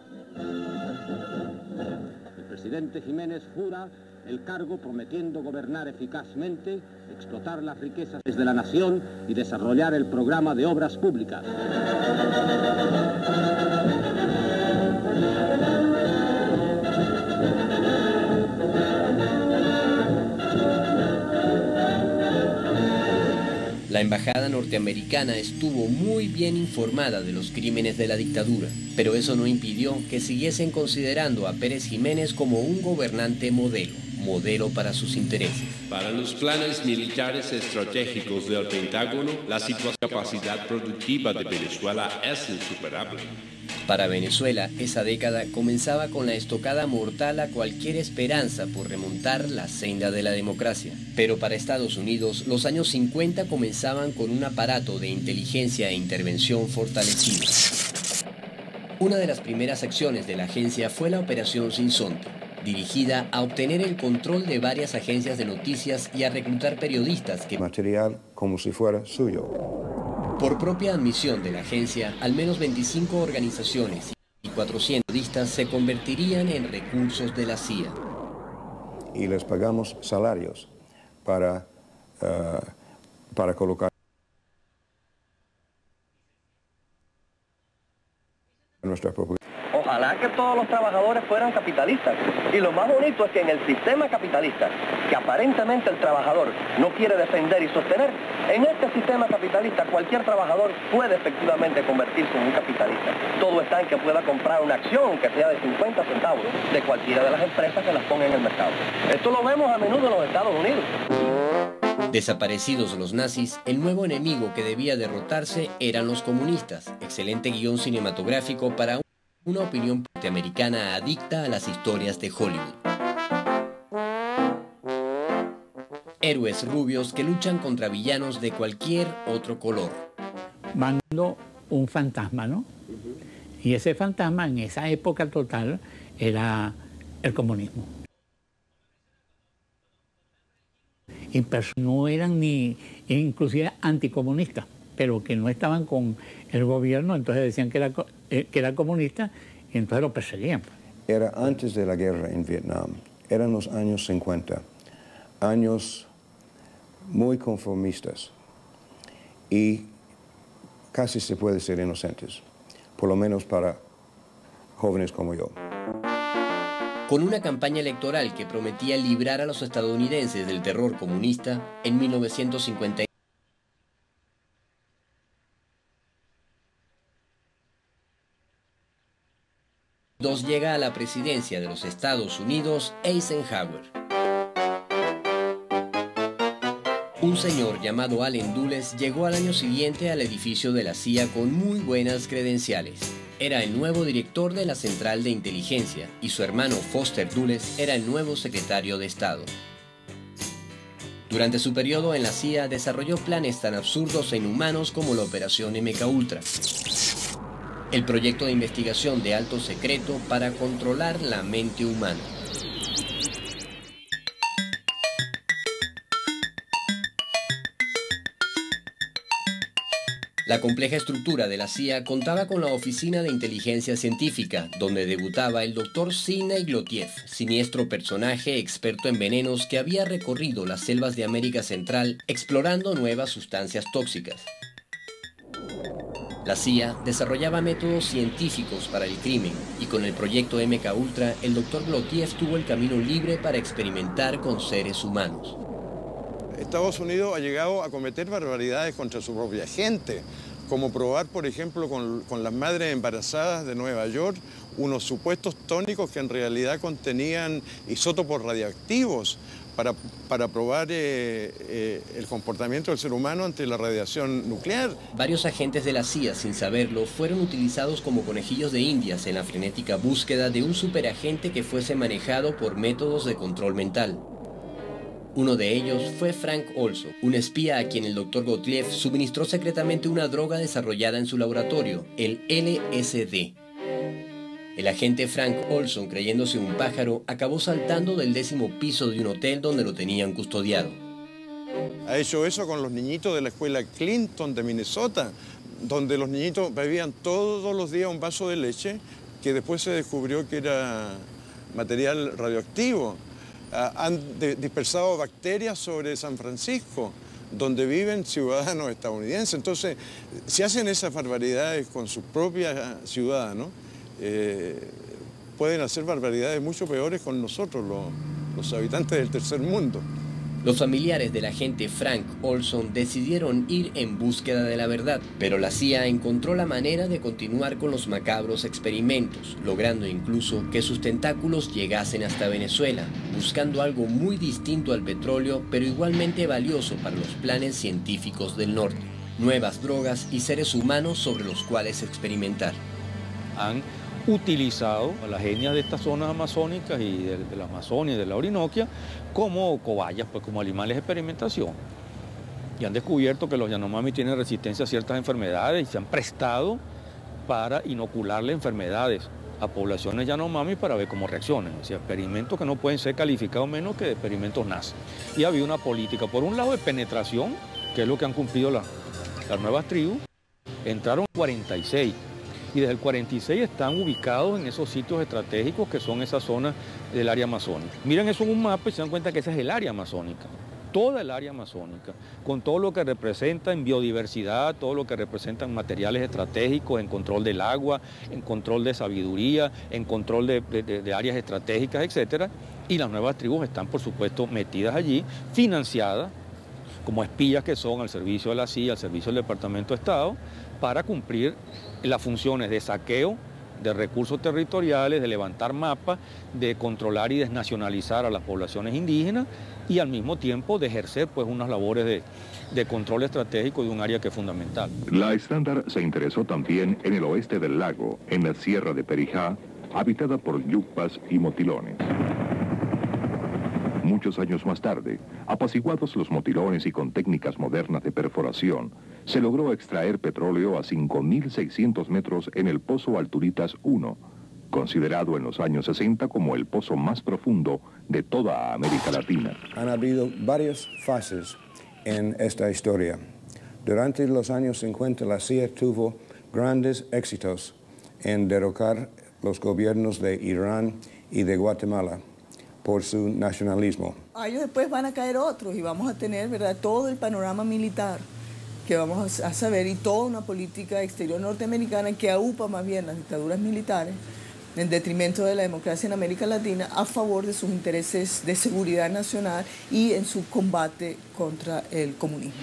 El presidente Jiménez jura el cargo prometiendo gobernar eficazmente, explotar las riquezas de la nación y desarrollar el programa de obras públicas. La embajada norteamericana estuvo muy bien informada de los crímenes de la dictadura, pero eso no impidió que siguiesen considerando a Pérez Jiménez como un gobernante modelo. modelo para sus intereses. Para los planes militares estratégicos del Pentágono, la capacidad productiva de Venezuela es insuperable. Para Venezuela, esa década comenzaba con la estocada mortal a cualquier esperanza por remontar la senda de la democracia. Pero para Estados Unidos, los años 50 comenzaban con un aparato de inteligencia e intervención fortalecido. Una de las primeras acciones de la agencia fue la Operación Sinsonte, dirigida a obtener el control de varias agencias de noticias y a reclutar periodistas que... Material como si fuera suyo. Por propia admisión de la agencia, al menos 25 organizaciones y 400 periodistas se convertirían en recursos de la CIA. Y les pagamos salarios para colocar nuestra propia... Ojalá que todos los trabajadores fueran capitalistas. Y lo más bonito es que en el sistema capitalista, que aparentemente el trabajador no quiere defender y sostener, en este sistema capitalista cualquier trabajador puede efectivamente convertirse en un capitalista. Todo está en que pueda comprar una acción que sea de 50 centavos de cualquiera de las empresas que las ponga en el mercado. Esto lo vemos a menudo en los Estados Unidos. Desaparecidos los nazis, el nuevo enemigo que debía derrotarse eran los comunistas. Excelente guión cinematográfico para una opinión norteamericana adicta a las historias de Hollywood. Héroes rubios que luchan contra villanos de cualquier otro color. Mando un fantasma, ¿no? Y ese fantasma en esa época total era el comunismo. Y no eran ni inclusive anticomunistas, pero que no estaban con el gobierno, entonces decían que era comunista y entonces lo perseguían. Era antes de la guerra en Vietnam, eran los años 50, años muy conformistas y casi se puede ser inocentes, por lo menos para jóvenes como yo. Con una campaña electoral que prometía librar a los estadounidenses del terror comunista, en 1950 llega a la presidencia de los Estados Unidos Eisenhower. Un señor llamado Allen Dulles llegó al año siguiente al edificio de la CIA con muy buenas credenciales. Era el nuevo director de la Central de Inteligencia y su hermano Foster Dulles era el nuevo secretario de Estado. Durante su periodo en la CIA desarrolló planes tan absurdos e inhumanos como la Operación MKUltra, el proyecto de investigación de alto secreto para controlar la mente humana. La compleja estructura de la CIA contaba con la Oficina de Inteligencia Científica, donde debutaba el Dr. Sidney Glotiev, siniestro personaje experto en venenos que había recorrido las selvas de América Central explorando nuevas sustancias tóxicas. La CIA desarrollaba métodos científicos para el crimen y con el proyecto MKUltra el Dr. Glotiev tuvo el camino libre para experimentar con seres humanos. Estados Unidos ha llegado a cometer barbaridades contra su propia gente, como probar, por ejemplo, con las madres embarazadas de Nueva York, unos supuestos tónicos que en realidad contenían isótopos radioactivos para probar el comportamiento del ser humano ante la radiación nuclear. Varios agentes de la CIA, sin saberlo, fueron utilizados como conejillos de indias en la frenética búsqueda de un superagente que fuese manejado por métodos de control mental. Uno de ellos fue Frank Olson, un espía a quien el Dr. Gottlieb suministró secretamente una droga desarrollada en su laboratorio, el LSD. El agente Frank Olson, creyéndose un pájaro, acabó saltando del 10º piso de un hotel donde lo tenían custodiado. Ha hecho eso con los niñitos de la escuela Clinton de Minnesota, donde los niñitos bebían todos los días un vaso de leche que después se descubrió que era material radioactivo. Han dispersado bacterias sobre San Francisco, donde viven ciudadanos estadounidenses. Entonces, si hacen esas barbaridades con sus propias ciudadanos, pueden hacer barbaridades mucho peores con nosotros, los habitantes del tercer mundo. Los familiares del agente Frank Olson decidieron ir en búsqueda de la verdad, pero la CIA encontró la manera de continuar con los macabros experimentos, logrando incluso que sus tentáculos llegasen hasta Venezuela, buscando algo muy distinto al petróleo, pero igualmente valioso para los planes científicos del norte: nuevas drogas y seres humanos sobre los cuales experimentar. Han utilizado a las etnias de estas zonas amazónicas y de la Amazonia y de la Orinoquia como cobayas, pues como animales de experimentación. Y han descubierto que los Yanomami tienen resistencia a ciertas enfermedades y se han prestado para inocularle enfermedades a poblaciones Yanomami para ver cómo reaccionan. O sea, experimentos que no pueden ser calificados menos que de experimentos nazis. Y ha habido una política, por un lado, de penetración, que es lo que han cumplido las nuevas tribus. Entraron 46. Y desde el 46 están ubicados en esos sitios estratégicos que son esas zonas del área amazónica. Miren eso en un mapa y se dan cuenta que esa es el área amazónica, toda el área amazónica, con todo lo que representa en biodiversidad, todo lo que representa en materiales estratégicos, en control del agua, en control de sabiduría, en control de áreas estratégicas, etc. Y las nuevas tribus están, por supuesto, metidas allí, financiadas como espías que son al servicio de la CIA, al servicio del Departamento de Estado, para cumplir las funciones de saqueo de recursos territoriales, de levantar mapas, de controlar y desnacionalizar a las poblaciones indígenas y al mismo tiempo de ejercer pues unas labores de control estratégico de un área que es fundamental. La Estándar se interesó también en el oeste del lago, en la sierra de Perijá, habitada por yucpas y motilones. Muchos años más tarde, apaciguados los motilones y con técnicas modernas de perforación, se logró extraer petróleo a 5.600 metros en el Pozo Alturitas 1, considerado en los años 60 como el pozo más profundo de toda América Latina. Han habido varias fases en esta historia. Durante los años 50 la CIA tuvo grandes éxitos en derrocar los gobiernos de Irán y de Guatemala por su nacionalismo. Años después van a caer otros y vamos a tener, ¿verdad?, todo el panorama militar que vamos a saber y toda una política exterior norteamericana que aupa más bien las dictaduras militares en detrimento de la democracia en América Latina a favor de sus intereses de seguridad nacional y en su combate contra el comunismo.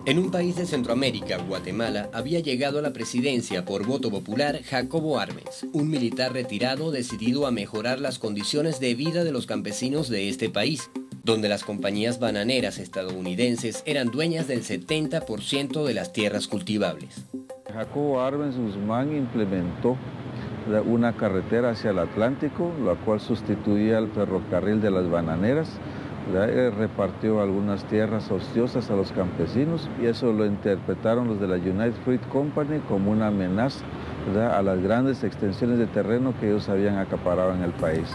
En un país de Centroamérica, Guatemala, había llegado a la presidencia por voto popular Jacobo Arbenz, un militar retirado decidido a mejorar las condiciones de vida de los campesinos de este país, donde las compañías bananeras estadounidenses eran dueñas del 70% de las tierras cultivables. Jacobo Arbenz Guzmán implementó una carretera hacia el Atlántico, la cual sustituía al ferrocarril de las bananeras. Repartió algunas tierras ociosas a los campesinos y eso lo interpretaron los de la United Fruit Company como una amenaza, ¿verdad?, a las grandes extensiones de terreno que ellos habían acaparado en el país.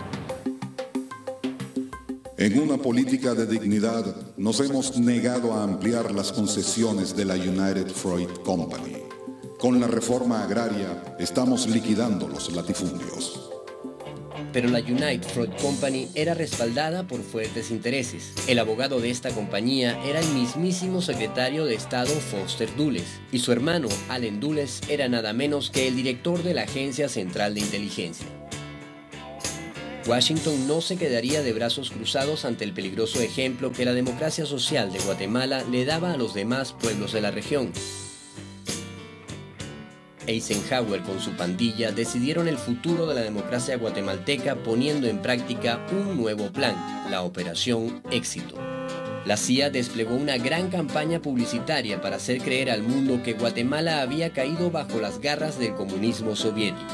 En una política de dignidad nos hemos negado a ampliar las concesiones de la United Fruit Company. Con la reforma agraria estamos liquidando los latifundios. Pero la United Fruit Company era respaldada por fuertes intereses. El abogado de esta compañía era el mismísimo secretario de Estado Foster Dulles, y su hermano Allen Dulles era nada menos que el director de la Agencia Central de Inteligencia. Washington no se quedaría de brazos cruzados ante el peligroso ejemplo que la democracia social de Guatemala le daba a los demás pueblos de la región. Eisenhower con su pandilla decidieron el futuro de la democracia guatemalteca poniendo en práctica un nuevo plan, la Operación Éxito. La CIA desplegó una gran campaña publicitaria para hacer creer al mundo que Guatemala había caído bajo las garras del comunismo soviético.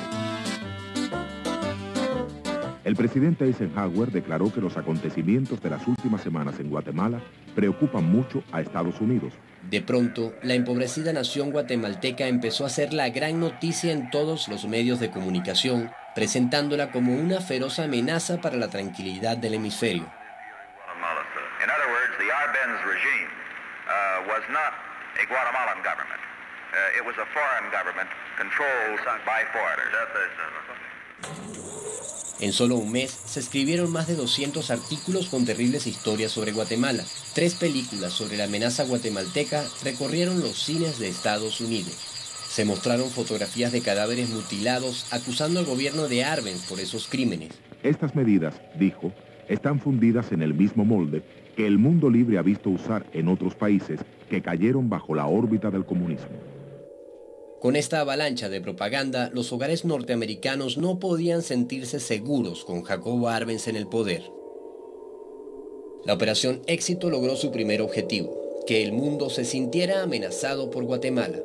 El presidente Eisenhower declaró que los acontecimientos de las últimas semanas en Guatemala preocupan mucho a Estados Unidos. De pronto, la empobrecida nación guatemalteca empezó a ser la gran noticia en todos los medios de comunicación, presentándola como una feroz amenaza para la tranquilidad del hemisferio. In other words, the Arbenz regime was not a Guatemalan government. It was a foreign government controlled by foreigners. En solo un mes se escribieron más de 200 artículos con terribles historias sobre Guatemala. 3 películas sobre la amenaza guatemalteca recorrieron los cines de Estados Unidos. Se mostraron fotografías de cadáveres mutilados acusando al gobierno de Arbenz por esos crímenes. Estas medidas, dijo, están fundidas en el mismo molde que el mundo libre ha visto usar en otros países que cayeron bajo la órbita del comunismo. Con esta avalancha de propaganda, los hogares norteamericanos no podían sentirse seguros con Jacobo Arbenz en el poder. La Operación Éxito logró su primer objetivo, que el mundo se sintiera amenazado por Guatemala.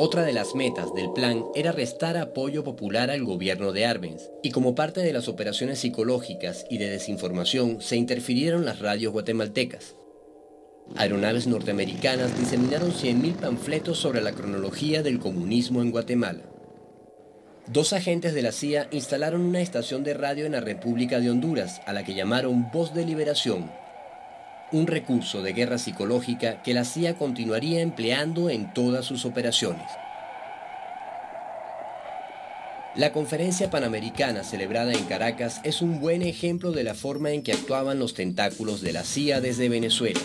Otra de las metas del plan era restar apoyo popular al gobierno de Arbenz, y como parte de las operaciones psicológicas y de desinformación se interfirieron las radios guatemaltecas. Aeronaves norteamericanas diseminaron 100.000 panfletos sobre la cronología del comunismo en Guatemala. 2 agentes de la CIA instalaron una estación de radio en la República de Honduras, a la que llamaron Voz de Liberación, un recurso de guerra psicológica que la CIA continuaría empleando en todas sus operaciones. La Conferencia Panamericana celebrada en Caracas es un buen ejemplo de la forma en que actuaban los tentáculos de la CIA desde Venezuela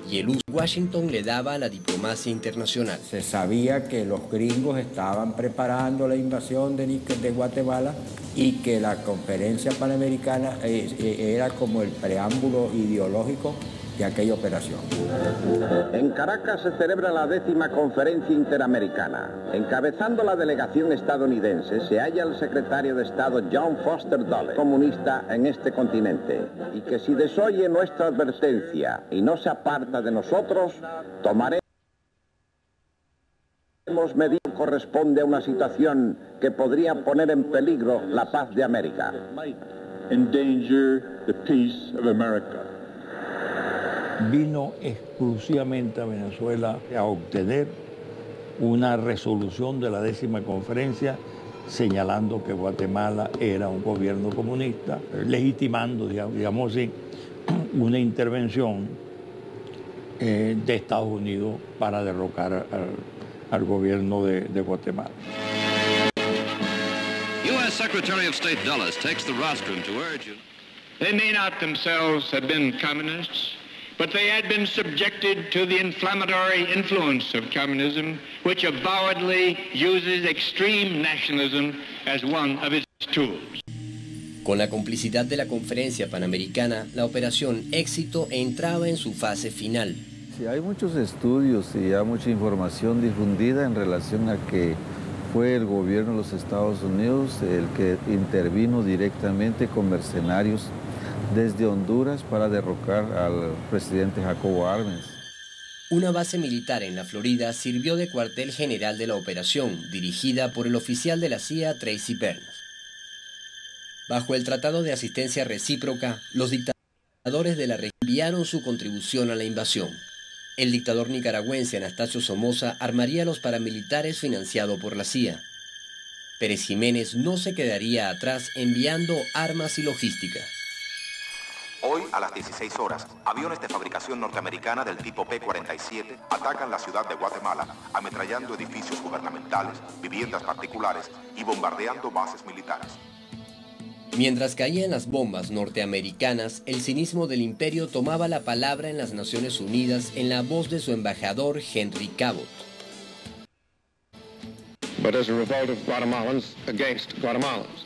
y el uso que Washington le daba a la diplomacia internacional. Se sabía que los gringos estaban preparando la invasión de Guatemala y que la Conferencia Panamericana era como el preámbulo ideológico de aquella operación. En Caracas se celebra la 10ª Conferencia Interamericana. Encabezando la delegación estadounidense se halla el secretario de Estado John Foster Dulles, comunista en este continente, y que si desoye nuestra advertencia y no se aparta de nosotros, tomaremos medidas que corresponde a una situación que podría poner en peligro la paz de América. Endanger the peace of America. Vino exclusivamente a Venezuela a obtener una resolución de la 10ª conferencia señalando que Guatemala era un gobierno comunista, legitimando, digamos así, una intervención de Estados Unidos para derrocar al gobierno de Guatemala. U.S. Secretary of State Dulles takes the rostrum to urge. They may not themselves have been communists, but they had been subjected to the inflammatory influence of communism, which avowedly uses extreme nationalism as one of its tools. Con la complicidad de la Conferencia Panamericana, la Operación Éxito entraba en su fase final. Sí, hay muchos estudios y hay mucha información difundida en relación a que fue el gobierno de los Estados Unidos el que intervino directamente con mercenarios desde Honduras para derrocar al presidente Jacobo Arbenz. Una base militar en la Florida sirvió de cuartel general de la operación, dirigida por el oficial de la CIA Tracy Burns. Bajo el Tratado de Asistencia Recíproca, los dictadores de la región enviaron su contribución a la invasión. El dictador nicaragüense Anastasio Somoza armaría a los paramilitares financiado por la CIA. Pérez Jiménez no se quedaría atrás enviando armas y logística. Hoy, a las 16 horas, aviones de fabricación norteamericana del tipo P-47 atacan la ciudad de Guatemala, ametrallando edificios gubernamentales, viviendas particulares y bombardeando bases militares. Mientras caían las bombas norteamericanas, el cinismo del imperio tomaba la palabra en las Naciones Unidas en la voz de su embajador Henry Cabot. But as a revolt of Guatemalans against Guatemalans.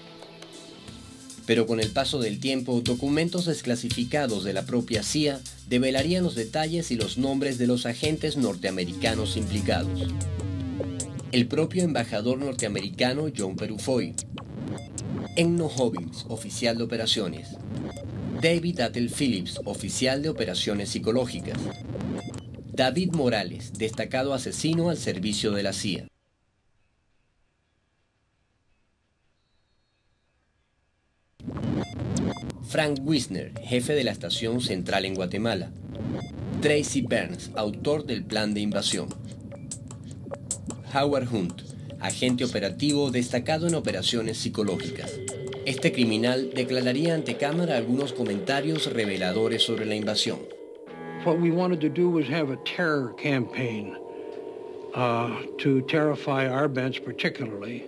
Pero con el paso del tiempo, documentos desclasificados de la propia CIA develarían los detalles y los nombres de los agentes norteamericanos implicados. El propio embajador norteamericano John Perufoy, Enno Hobbins, oficial de operaciones, David Attel Phillips, oficial de operaciones psicológicas, David Morales, destacado asesino al servicio de la CIA. Frank Wisner, jefe de la estación central en Guatemala. Tracy Burns, autor del plan de invasión. Howard Hunt, agente operativo destacado en operaciones psicológicas. Este criminal declararía ante cámara algunos comentarios reveladores sobre la invasión. What we wanted to do was have a terror campaign to terrify Arbenz particularly,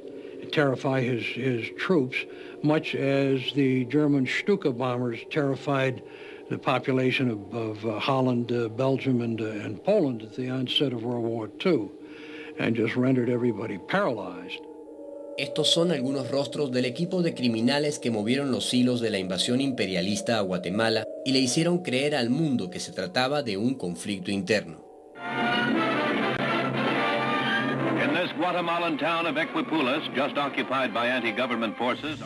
terrify his troops, much as the German Stuka bombers terrified the population of Holland, Belgium, and Poland at the onset of World War II, and just rendered everybody paralyzed. Estos son algunos rostros del equipo de criminales que movieron los hilos de la invasión imperialista a Guatemala y le hicieron creer al mundo que se trataba de un conflicto interno. In this Guatemalan town of Equipulas, just occupied by anti-government forces,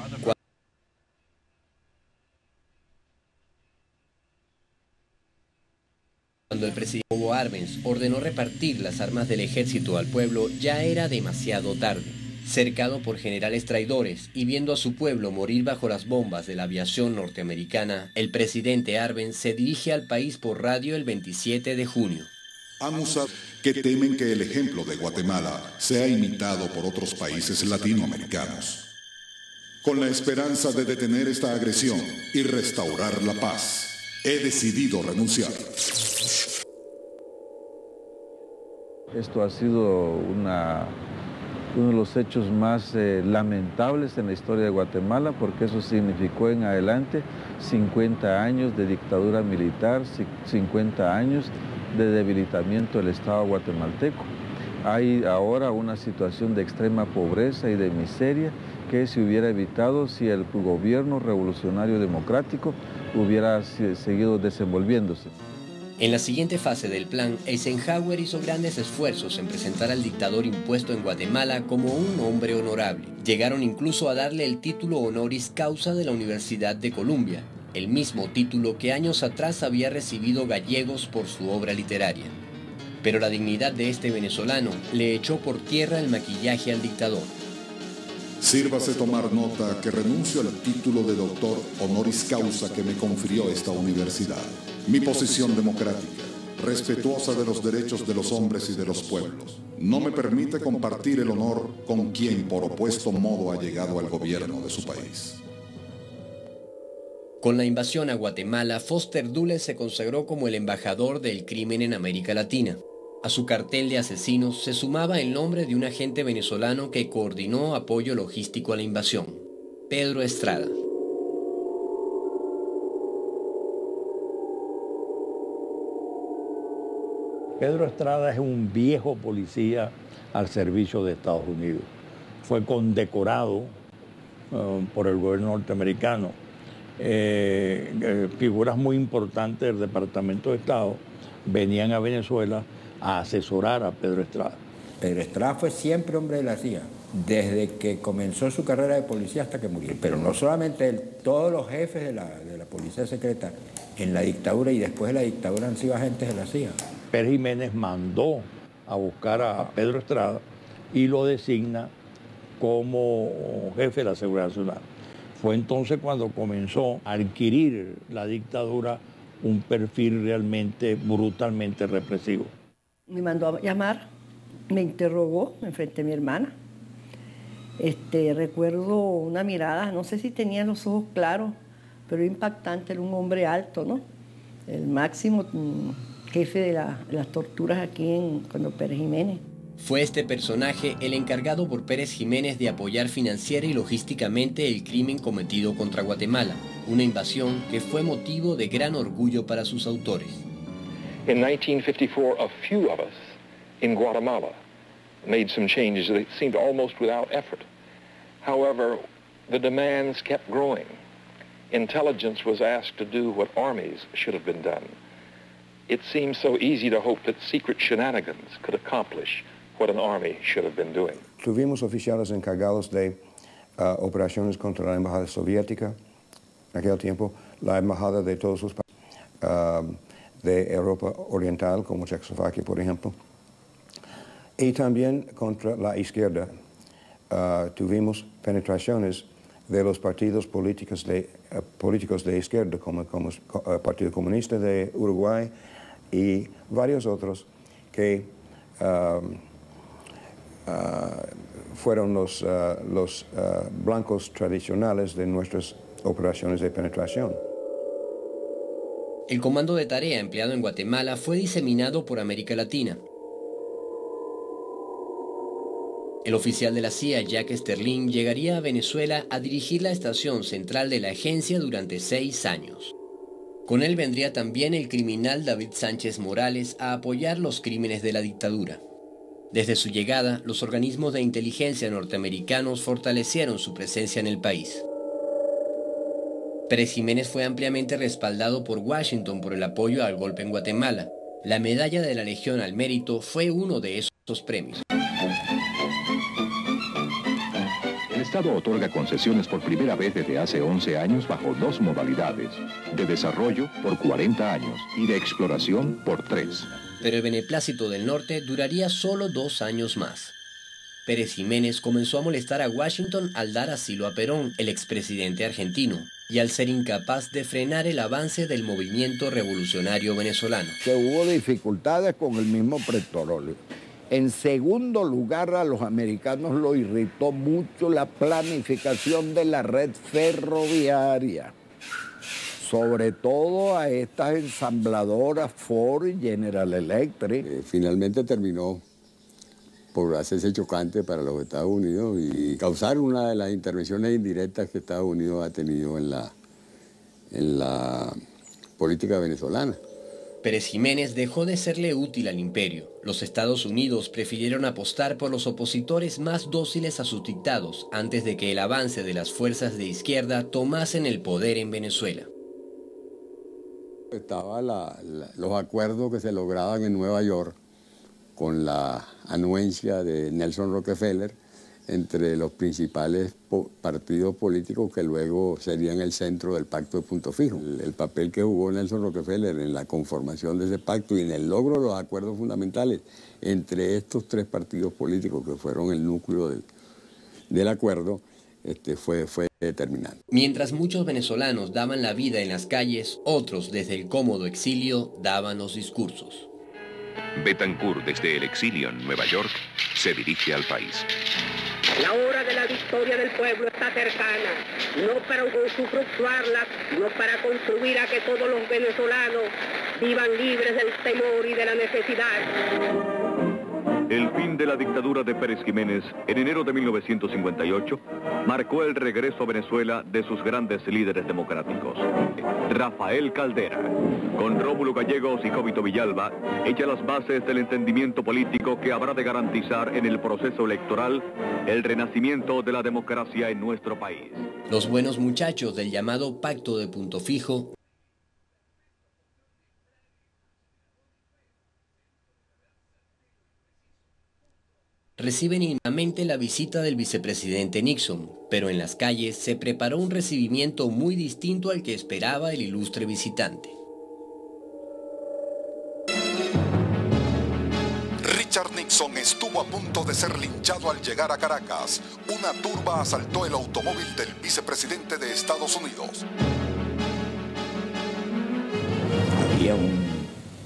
Cuando el presidente Hugo Arbenz ordenó repartir las armas del ejército al pueblo, ya era demasiado tarde. Cercado por generales traidores y viendo a su pueblo morir bajo las bombas de la aviación norteamericana, el presidente Arbenz se dirige al país por radio el 27 de junio. AMUSA que temen que el ejemplo de Guatemala sea imitado por otros países latinoamericanos. Con la esperanza de detener esta agresión y restaurar la paz, he decidido renunciar. Esto ha sido uno de los hechos más lamentables en la historia de Guatemala, porque eso significó en adelante 50 años de dictadura militar, 50 años de debilitamiento del Estado guatemalteco. Hay ahora una situación de extrema pobreza y de miseria que se hubiera evitado si el gobierno revolucionario democrático hubiera seguido desenvolviéndose. En la siguiente fase del plan, Eisenhower hizo grandes esfuerzos en presentar al dictador impuesto en Guatemala como un hombre honorable. Llegaron incluso a darle el título honoris causa de la Universidad de Columbia, el mismo título que años atrás había recibido Gallegos por su obra literaria. Pero la dignidad de este venezolano le echó por tierra el maquillaje al dictador. Sírvase tomar nota que renuncio al título de doctor honoris causa que me confirió esta universidad. Mi posición democrática, respetuosa de los derechos de los hombres y de los pueblos, no me permite compartir el honor con quien por opuesto modo ha llegado al gobierno de su país. Con la invasión a Guatemala, Foster Dulles se consagró como el embajador del crimen en América Latina. A su cartel de asesinos se sumaba el nombre de un agente venezolano que coordinó apoyo logístico a la invasión, Pedro Estrada. Pedro Estrada es un viejo policía al servicio de Estados Unidos. Fue condecorado por el gobierno norteamericano. Figuras muy importantes del Departamento de Estado venían a Venezuela a asesorar a Pedro Estrada. Pedro Estrada fue siempre hombre de la CIA, desde que comenzó su carrera de policía hasta que murió. Pero no solamente él, todos los jefes de la policía secreta en la dictadura y después de la dictadura han sido agentes de la CIA. Pérez Jiménez mandó a buscar a Pedro Estrada y lo designa como jefe de la Seguridad Nacional. Fue entonces cuando comenzó a adquirir la dictadura un perfil realmente brutalmente represivo. Me mandó a llamar, me interrogó enfrente de mi hermana. Recuerdo una mirada, no sé si tenía los ojos claros, pero impactante, era un hombre alto, ¿no? El máximo jefe de las torturas aquí cuando Pérez Jiménez. Fue este personaje el encargado por Pérez Jiménez de apoyar financiera y logísticamente el crimen cometido contra Guatemala, una invasión que fue motivo de gran orgullo para sus autores. In 1954, a few of us in Guatemala made some changes that seemed almost without effort. However, the demands kept growing. Intelligence was asked to do what armies should have been done. It seemed so easy to hope that secret shenanigans could accomplish what an army should have been doing. Tuvimos oficiales encargados de operaciones contra la embajada soviética, en aquel tiempo, la embajada de todos los países de Europa Oriental, como Checoslovaquia, por ejemplo, y también contra la izquierda. Tuvimos penetraciones de los partidos políticos de izquierda, como el Partido Comunista de Uruguay y varios otros que fueron los blancos tradicionales de nuestras operaciones de penetración. El comando de tarea empleado en Guatemala fue diseminado por América Latina. El oficial de la CIA, Jack Sterling, llegaría a Venezuela a dirigir la estación central de la agencia durante 6 años. Con él vendría también el criminal David Sánchez Morales a apoyar los crímenes de la dictadura. Desde su llegada, los organismos de inteligencia norteamericanos fortalecieron su presencia en el país. Pérez Jiménez fue ampliamente respaldado por Washington por el apoyo al golpe en Guatemala. La medalla de la Legión al Mérito fue uno de esos premios. El Estado otorga concesiones por primera vez desde hace 11 años bajo 2 modalidades: de desarrollo por 40 años y de exploración por 3. Pero el beneplácito del norte duraría solo 2 años más. Pérez Jiménez comenzó a molestar a Washington al dar asilo a Perón, el expresidente argentino, y al ser incapaz de frenar el avance del movimiento revolucionario venezolano. Que hubo dificultades con el mismo petróleo. En segundo lugar, a los americanos lo irritó mucho la planificación de la red ferroviaria, sobre todo a estas ensambladoras Ford y General Electric. Finalmente terminó por hacerse chocante para los Estados Unidos y causar una de las intervenciones indirectas que Estados Unidos ha tenido en la política venezolana. Pérez Jiménez dejó de serle útil al imperio. Los Estados Unidos prefirieron apostar por los opositores más dóciles a sus dictados antes de que el avance de las fuerzas de izquierda tomasen el poder en Venezuela. Estaban los acuerdos que se lograban en Nueva York con la anuencia de Nelson Rockefeller entre los principales partidos políticos que luego serían el centro del pacto de Punto Fijo. El papel que jugó Nelson Rockefeller en la conformación de ese pacto y en el logro de los acuerdos fundamentales entre estos 3 partidos políticos que fueron el núcleo del acuerdo fue determinante. Mientras muchos venezolanos daban la vida en las calles, otros desde el cómodo exilio daban los discursos. Betancourt, desde el exilio en Nueva York, se dirige al país. La hora de la victoria del pueblo está cercana, no para usufructuarla, sino para contribuir a que todos los venezolanos vivan libres del temor y de la necesidad. El fin de la dictadura de Pérez Jiménez en enero de 1958 marcó el regreso a Venezuela de sus grandes líderes democráticos. Rafael Caldera, con Rómulo Gallegos y Jovito Villalba, echa las bases del entendimiento político que habrá de garantizar en el proceso electoral el renacimiento de la democracia en nuestro país. Los buenos muchachos del llamado Pacto de Punto Fijo reciben inmediatamente la visita del vicepresidente Nixon, pero en las calles se preparó un recibimiento muy distinto al que esperaba el ilustre visitante. Richard Nixon estuvo a punto de ser linchado al llegar a Caracas. Una turba asaltó el automóvil del vicepresidente de Estados Unidos. Había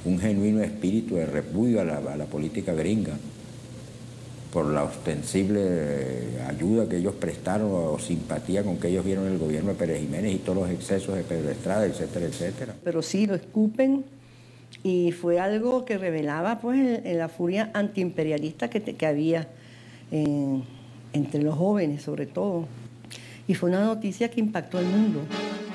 un genuino espíritu de repudio a la política gringa, por la ostensible ayuda que ellos prestaron o simpatía con que ellos vieron el gobierno de Pérez Jiménez y todos los excesos de Pedro Estrada, etcétera, etcétera. Pero sí, lo escupen y fue algo que revelaba pues la furia antiimperialista que había entre los jóvenes sobre todo. Y fue una noticia que impactó al mundo.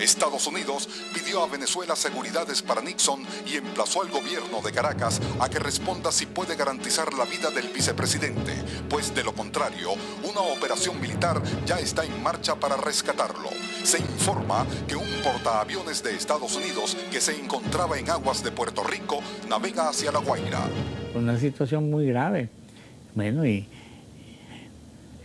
Estados Unidos pidió a Venezuela seguridades para Nixon y emplazó al gobierno de Caracas a que responda si puede garantizar la vida del vicepresidente, pues de lo contrario, una operación militar ya está en marcha para rescatarlo. Se informa que un portaaviones de Estados Unidos que se encontraba en aguas de Puerto Rico navega hacia La Guaira. Una situación muy grave. Bueno, y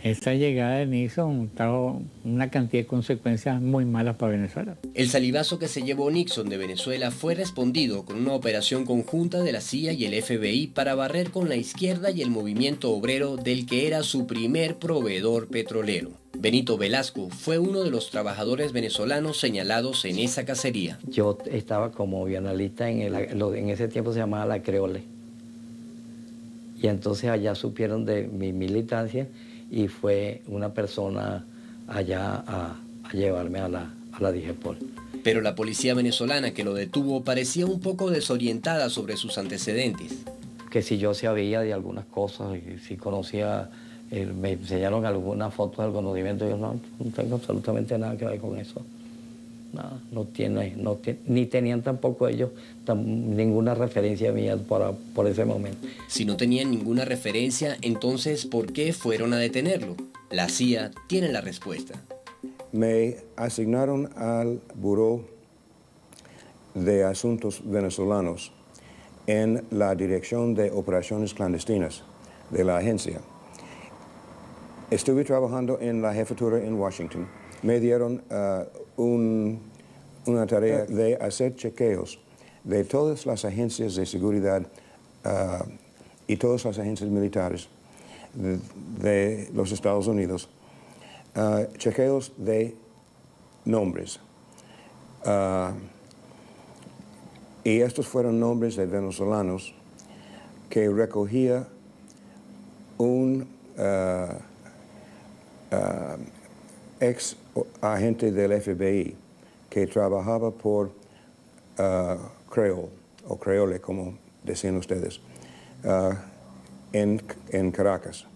esta llegada de Nixon trajo una cantidad de consecuencias muy malas para Venezuela. El salivazo que se llevó Nixon de Venezuela fue respondido con una operación conjunta de la CIA y el FBI para barrer con la izquierda y el movimiento obrero del que era su primer proveedor petrolero. Benito Velasco fue uno de los trabajadores venezolanos señalados en esa cacería. Yo estaba como bienalista en ese tiempo se llamaba La Creole. Y entonces allá supieron de mi militancia y fue una persona allá a llevarme a la DIGEPOL. Pero la policía venezolana que lo detuvo parecía un poco desorientada sobre sus antecedentes. Que si yo sabía de algunas cosas, y si conocía, me enseñaron algunas fotos del conocimiento, yo no tengo absolutamente nada que ver con eso. nada, ni tenían tampoco ellos ninguna referencia mía por ese momento. Si no tenían ninguna referencia, entonces, ¿por qué fueron a detenerlo? La CIA tiene la respuesta. Me asignaron al Buró de Asuntos Venezolanos en la Dirección de Operaciones Clandestinas de la agencia. Estuve trabajando en la jefatura en Washington. Me dieron una tarea de hacer chequeos de todas las agencias de seguridad y todas las agencias militares de los Estados Unidos. Chequeos de nombres. Y estos fueron nombres de venezolanos que recogía un ex agente del FBI que trabajaba por Creole, como decían ustedes, en Caracas.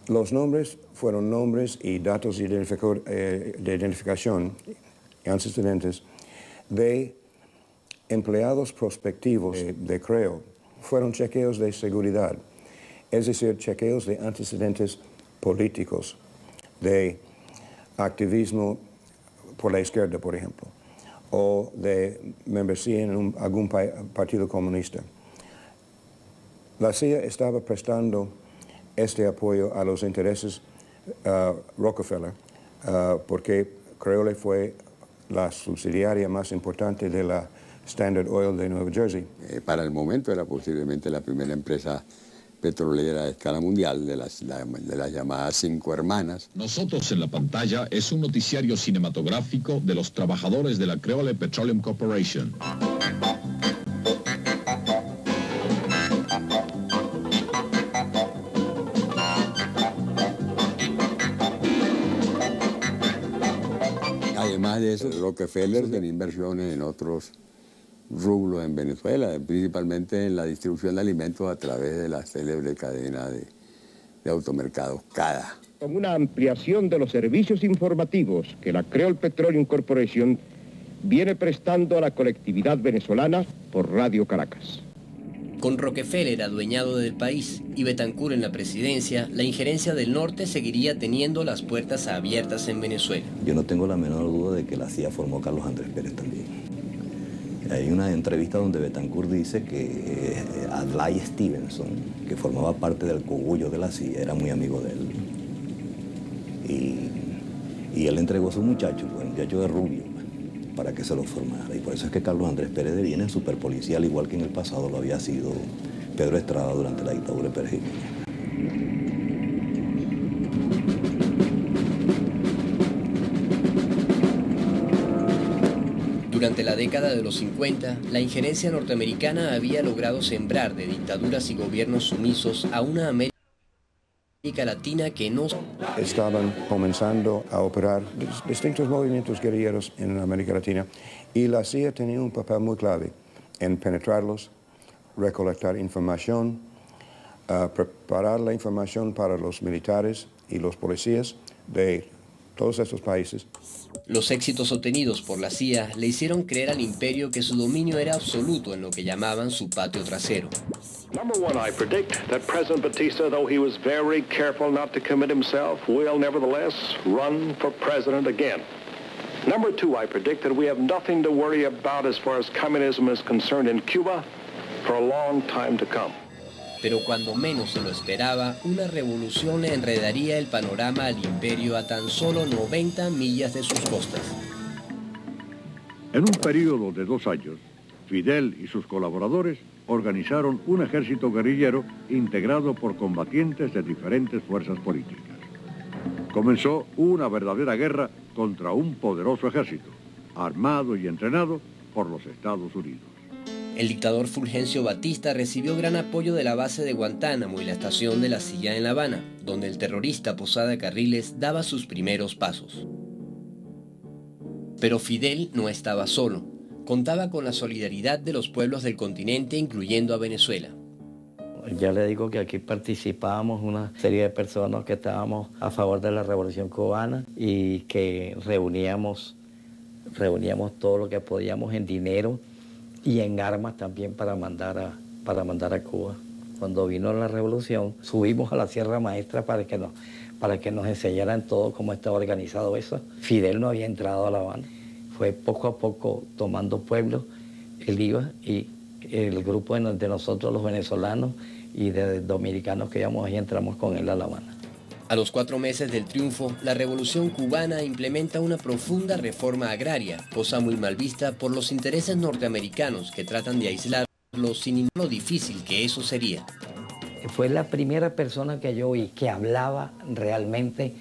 Los nombres fueron nombres y datos de identificación y antecedentes de empleados prospectivos de Creole. Fueron chequeos de seguridad, es decir, chequeos de antecedentes políticos, de activismo por la izquierda, por ejemplo, o de membresía en algún partido comunista. La CIA estaba prestando este apoyo a los intereses Rockefeller, porque Creole fue la subsidiaria más importante de la Standard Oil de Nueva Jersey. Para el momento era posiblemente la primera empresa petrolera a escala mundial de las llamadas 5 hermanas. Nosotros en la pantalla es un noticiario cinematográfico de los trabajadores de la Creole Petroleum Corporation. Además de eso, Rockefeller tenía inversiones en otros rublos en Venezuela, principalmente en la distribución de alimentos a través de la célebre cadena de automercados CADA. Con una ampliación de los servicios informativos que la Creole Petroleum Corporation viene prestando a la colectividad venezolana por Radio Caracas. Con Rockefeller adueñado del país y Betancur en la presidencia, la injerencia del norte seguiría teniendo las puertas abiertas en Venezuela. Yo no tengo la menor duda de que la CIA formó a Carlos Andrés Pérez también. Hay una entrevista donde Betancur dice que Adlai Stevenson, que formaba parte del cogullo de la CIA, era muy amigo de él. Y él entregó a su muchacho, el muchacho de Rubio, para que se lo formara. Y por eso es que Carlos Andrés Pérez deviene el superpolicial, igual que en el pasado lo había sido Pedro Estrada durante la dictadura de Pérez Jiménez. Durante la década de los 50, la injerencia norteamericana había logrado sembrar de dictaduras y gobiernos sumisos a una América Latina que no... Estaban comenzando a operar distintos movimientos guerrilleros en América Latina y la CIA tenía un papel muy clave en penetrarlos, recolectar información, preparar la información para los militares y los policías de todos estos países. Los éxitos obtenidos por la CIA le hicieron creer al imperio que su dominio era absoluto en lo que llamaban su patio trasero. Number one, I predict that President Batista, though he was very careful not to commit himself, will nevertheless run for president again. Number two, I predict that we have nothing to worry about as far as communism is concerned in Cuba for a long time to come. Pero cuando menos se lo esperaba, una revolución le enredaría el panorama al imperio a tan solo 90 millas de sus costas. En un periodo de 2 años, Fidel y sus colaboradores organizaron un ejército guerrillero integrado por combatientes de diferentes fuerzas políticas. Comenzó una verdadera guerra contra un poderoso ejército, armado y entrenado por los Estados Unidos. El dictador Fulgencio Batista recibió gran apoyo de la base de Guantánamo y la estación de la CIA en La Habana, donde el terrorista Posada Carriles daba sus primeros pasos. Pero Fidel no estaba solo. Contaba con la solidaridad de los pueblos del continente, incluyendo a Venezuela. Ya le digo que aquí participábamos una serie de personas que estábamos a favor de la Revolución Cubana y que reuníamos reuníamos todo lo que podíamos en dinero y en armas también para mandar a Cuba. Cuando vino la revolución, subimos a la Sierra Maestra para que nos enseñaran todo cómo estaba organizado eso. Fidel no había entrado a La Habana. Fue poco a poco tomando pueblos. Él iba y el grupo de nosotros, los venezolanos y de dominicanos que íbamos ahí, entramos con él a La Habana. A los 4 meses del triunfo, la Revolución Cubana implementa una profunda reforma agraria, cosa muy mal vista por los intereses norteamericanos que tratan de aislarlos sin imaginar lo difícil que eso sería. Fue la primera persona que yo oí que hablaba realmente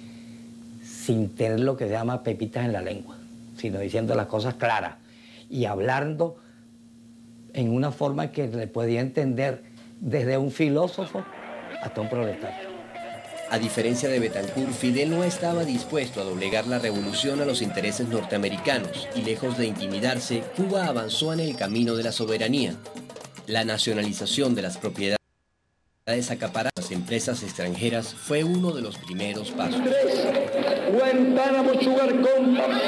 sin tener lo que se llama pepitas en la lengua, sino diciendo las cosas claras y hablando en una forma que le podía entender desde un filósofo hasta un proletario. A diferencia de Betancourt, Fidel no estaba dispuesto a doblegar la revolución a los intereses norteamericanos y lejos de intimidarse, Cuba avanzó en el camino de la soberanía. La nacionalización de las propiedades acaparadas por las empresas extranjeras fue uno de los primeros pasos. Guantánamo Sugar Company,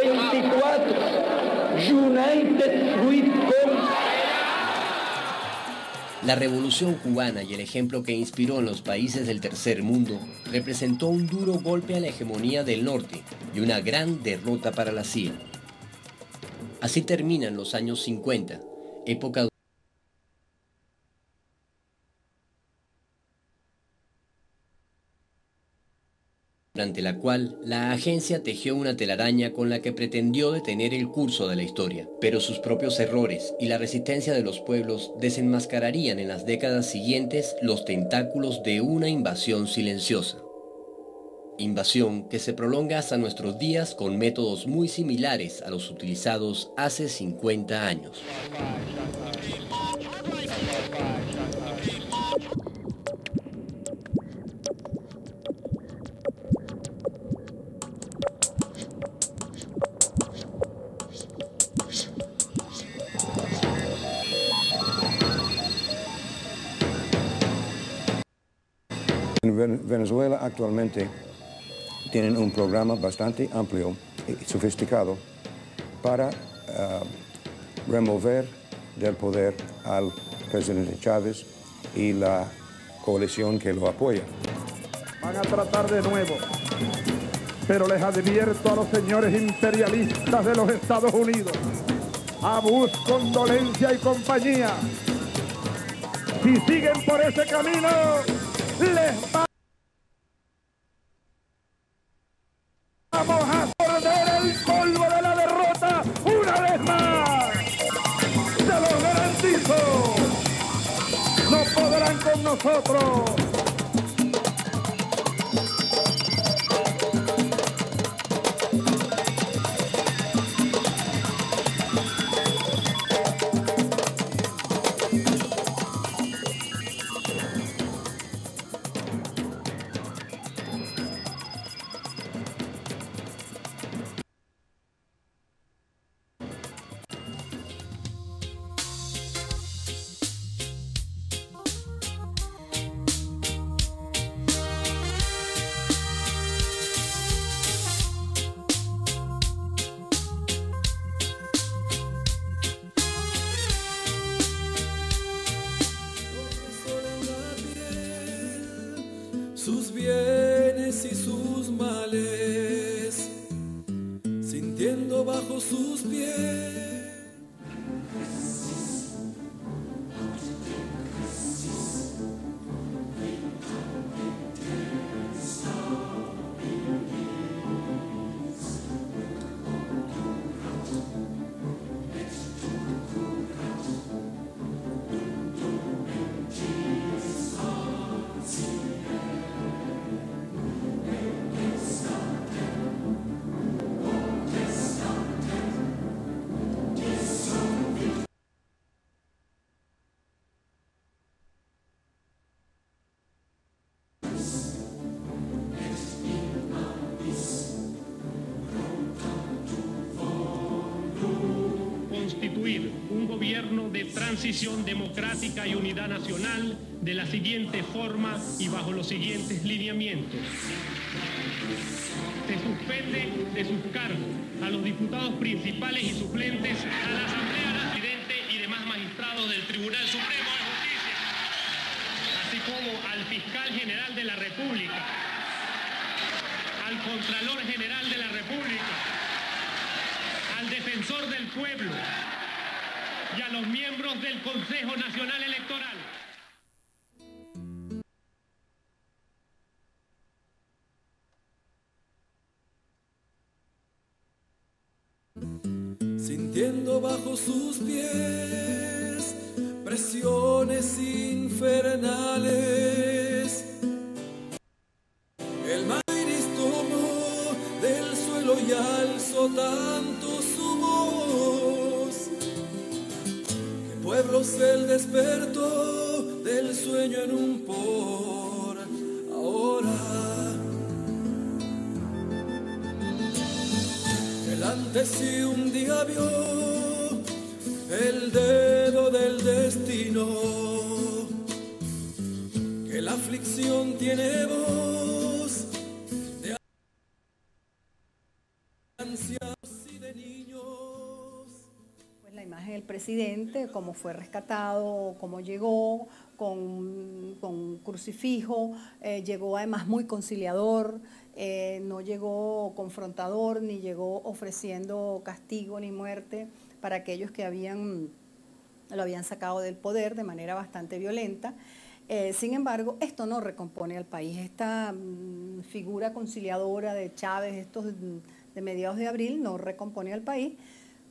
24, United Fruit Company. La Revolución Cubana y el ejemplo que inspiró en los países del tercer mundo representó un duro golpe a la hegemonía del norte y una gran derrota para la CIA. Así terminan los años 50, época durante la cual la agencia tejió una telaraña con la que pretendió detener el curso de la historia, pero sus propios errores y la resistencia de los pueblos desenmascararían en las décadas siguientes los tentáculos de una invasión silenciosa. Invasión que se prolonga hasta nuestros días con métodos muy similares a los utilizados hace 50 años. En Venezuela actualmente tienen un programa bastante amplio y sofisticado para remover del poder al presidente Chávez y la coalición que lo apoya. Van a tratar de nuevo, pero les advierto a los señores imperialistas de los Estados Unidos, a Bush, Condolencia y compañía, si siguen por ese camino, les vamos a morder el polvo de la derrota una vez más. Se los garantizo. No podrán con nosotros. Sus bienes y sus males, sintiendo bajo sus pies. gobierno de transición democrática y unidad nacional de la siguiente forma y bajo los siguientes lineamientos. Se suspende de sus cargos a los diputados principales y suplentes, a la Asamblea Nacional y demás magistrados del Tribunal Supremo de Justicia, así como al Fiscal General de la República, al Contralor General de la República, al Defensor del Pueblo y a los miembros del Consejo Nacional Electoral. Sintiendo bajo sus pies presiones infernales, el maíz tomó del suelo y alzó tanto su voz, que pueblo se despertó del sueño en un por ahora. Delante si un día vio el dedo del destino, que la aflicción tiene voz de ancianos y de niños. Pues la imagen del presidente, cómo fue rescatado, cómo llegó con crucifijo, llegó además muy conciliador. No llegó confrontador, ni llegó ofreciendo castigo ni muerte para aquellos que lo habían sacado del poder de manera bastante violenta. Sin embargo, esto no recompone al país. Esta figura conciliadora de Chávez, estos de mediados de abril, no recompone al país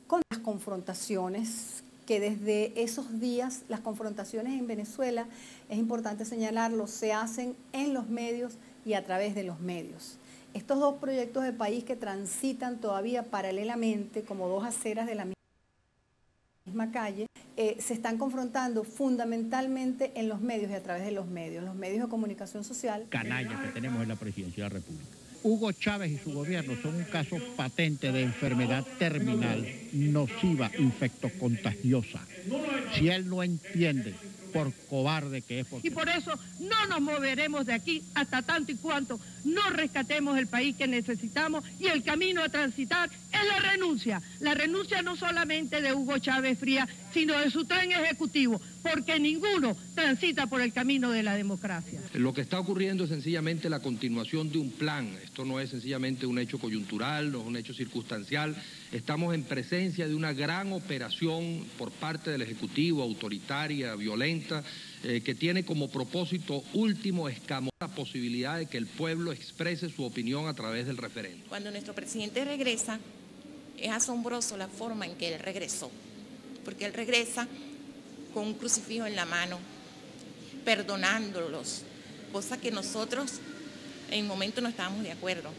con las confrontaciones que desde esos días, las confrontaciones en Venezuela, es importante señalarlo, se hacen en los medios y a través de los medios. Estos dos proyectos de país que transitan todavía paralelamente como dos aceras de la misma calle, se están confrontando fundamentalmente en los medios y a través de los medios de comunicación social. Canalla que tenemos en la presidencia de la República. Hugo Chávez y su gobierno son un caso patente de enfermedad terminal, nociva, infectocontagiosa. Si él no entiende, por cobarde que es. Y por eso no nos moveremos de aquí hasta tanto y cuanto no rescatemos el país que necesitamos, y el camino a transitar es la renuncia no solamente de Hugo Chávez Frías, sino de su tren ejecutivo, porque ninguno transita por el camino de la democracia. Lo que está ocurriendo es sencillamente la continuación de un plan. Esto no es sencillamente un hecho coyuntural, no es un hecho circunstancial. Estamos en presencia de una gran operación por parte del Ejecutivo, autoritaria, violenta, que tiene como propósito último escamotear la posibilidad de que el pueblo exprese su opinión a través del referéndum. Cuando nuestro presidente regresa, es asombroso la forma en que él regresó, porque él regresa con un crucifijo en la mano, perdonándolos, cosa que nosotros en el momento no estábamos de acuerdo.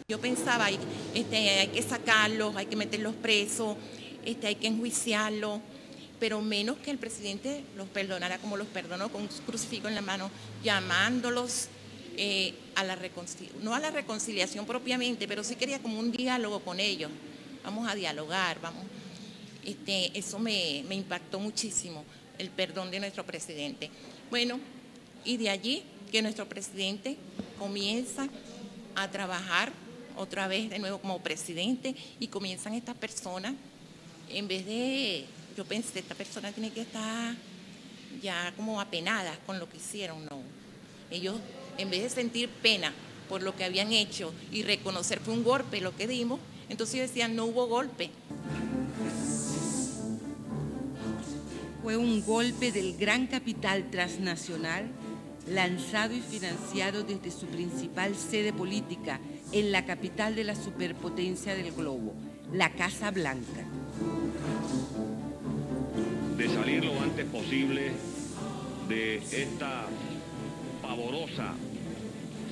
Yo pensaba, hay que sacarlos, hay que meterlos presos, hay que enjuiciarlos, pero menos que el presidente los perdonara como los perdonó, con un crucifijo en la mano, llamándolos no a la reconciliación propiamente, pero sí quería como un diálogo con ellos. Vamos a dialogar, eso me impactó muchísimo, el perdón de nuestro presidente. Bueno, y de allí que nuestro presidente comienza a trabajar otra vez de nuevo como presidente, y comienzan estas personas, en vez de, yo pensé, esta persona tiene que estar ya como apenada con lo que hicieron, no. Ellos, en vez de sentir pena por lo que habían hecho y reconocer fue un golpe lo que dimos, entonces ellos decían, no hubo golpe. Fue un golpe del gran capital transnacional lanzado y financiado desde su principal sede política en la capital de la superpotencia del globo, la Casa Blanca. De salir lo antes posible de esta pavorosa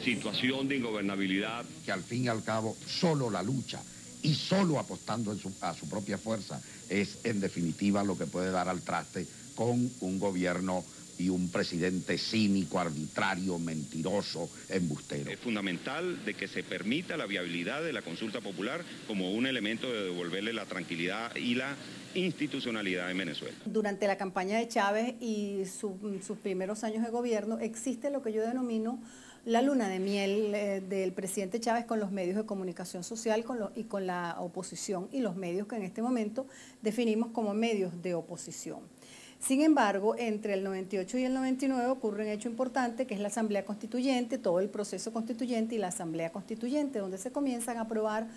situación de ingobernabilidad. Que al fin y al cabo solo la lucha y solo apostando a su propia fuerza es en definitiva lo que puede dar al traste con un gobierno y un presidente cínico, arbitrario, mentiroso, embustero. Es fundamental de que se permita la viabilidad de la consulta popular como un elemento de devolverle la tranquilidad y la institucionalidad en Venezuela. Durante la campaña de Chávez y sus primeros años de gobierno existe lo que yo denomino la luna de miel del presidente Chávez con los medios de comunicación social y con la oposición y los medios que en este momento definimos como medios de oposición. Sin embargo, entre el 98 y el 99 ocurre un hecho importante que es la Asamblea Constituyente, todo el proceso constituyente y la Asamblea Constituyente, donde se comienzan a aprobar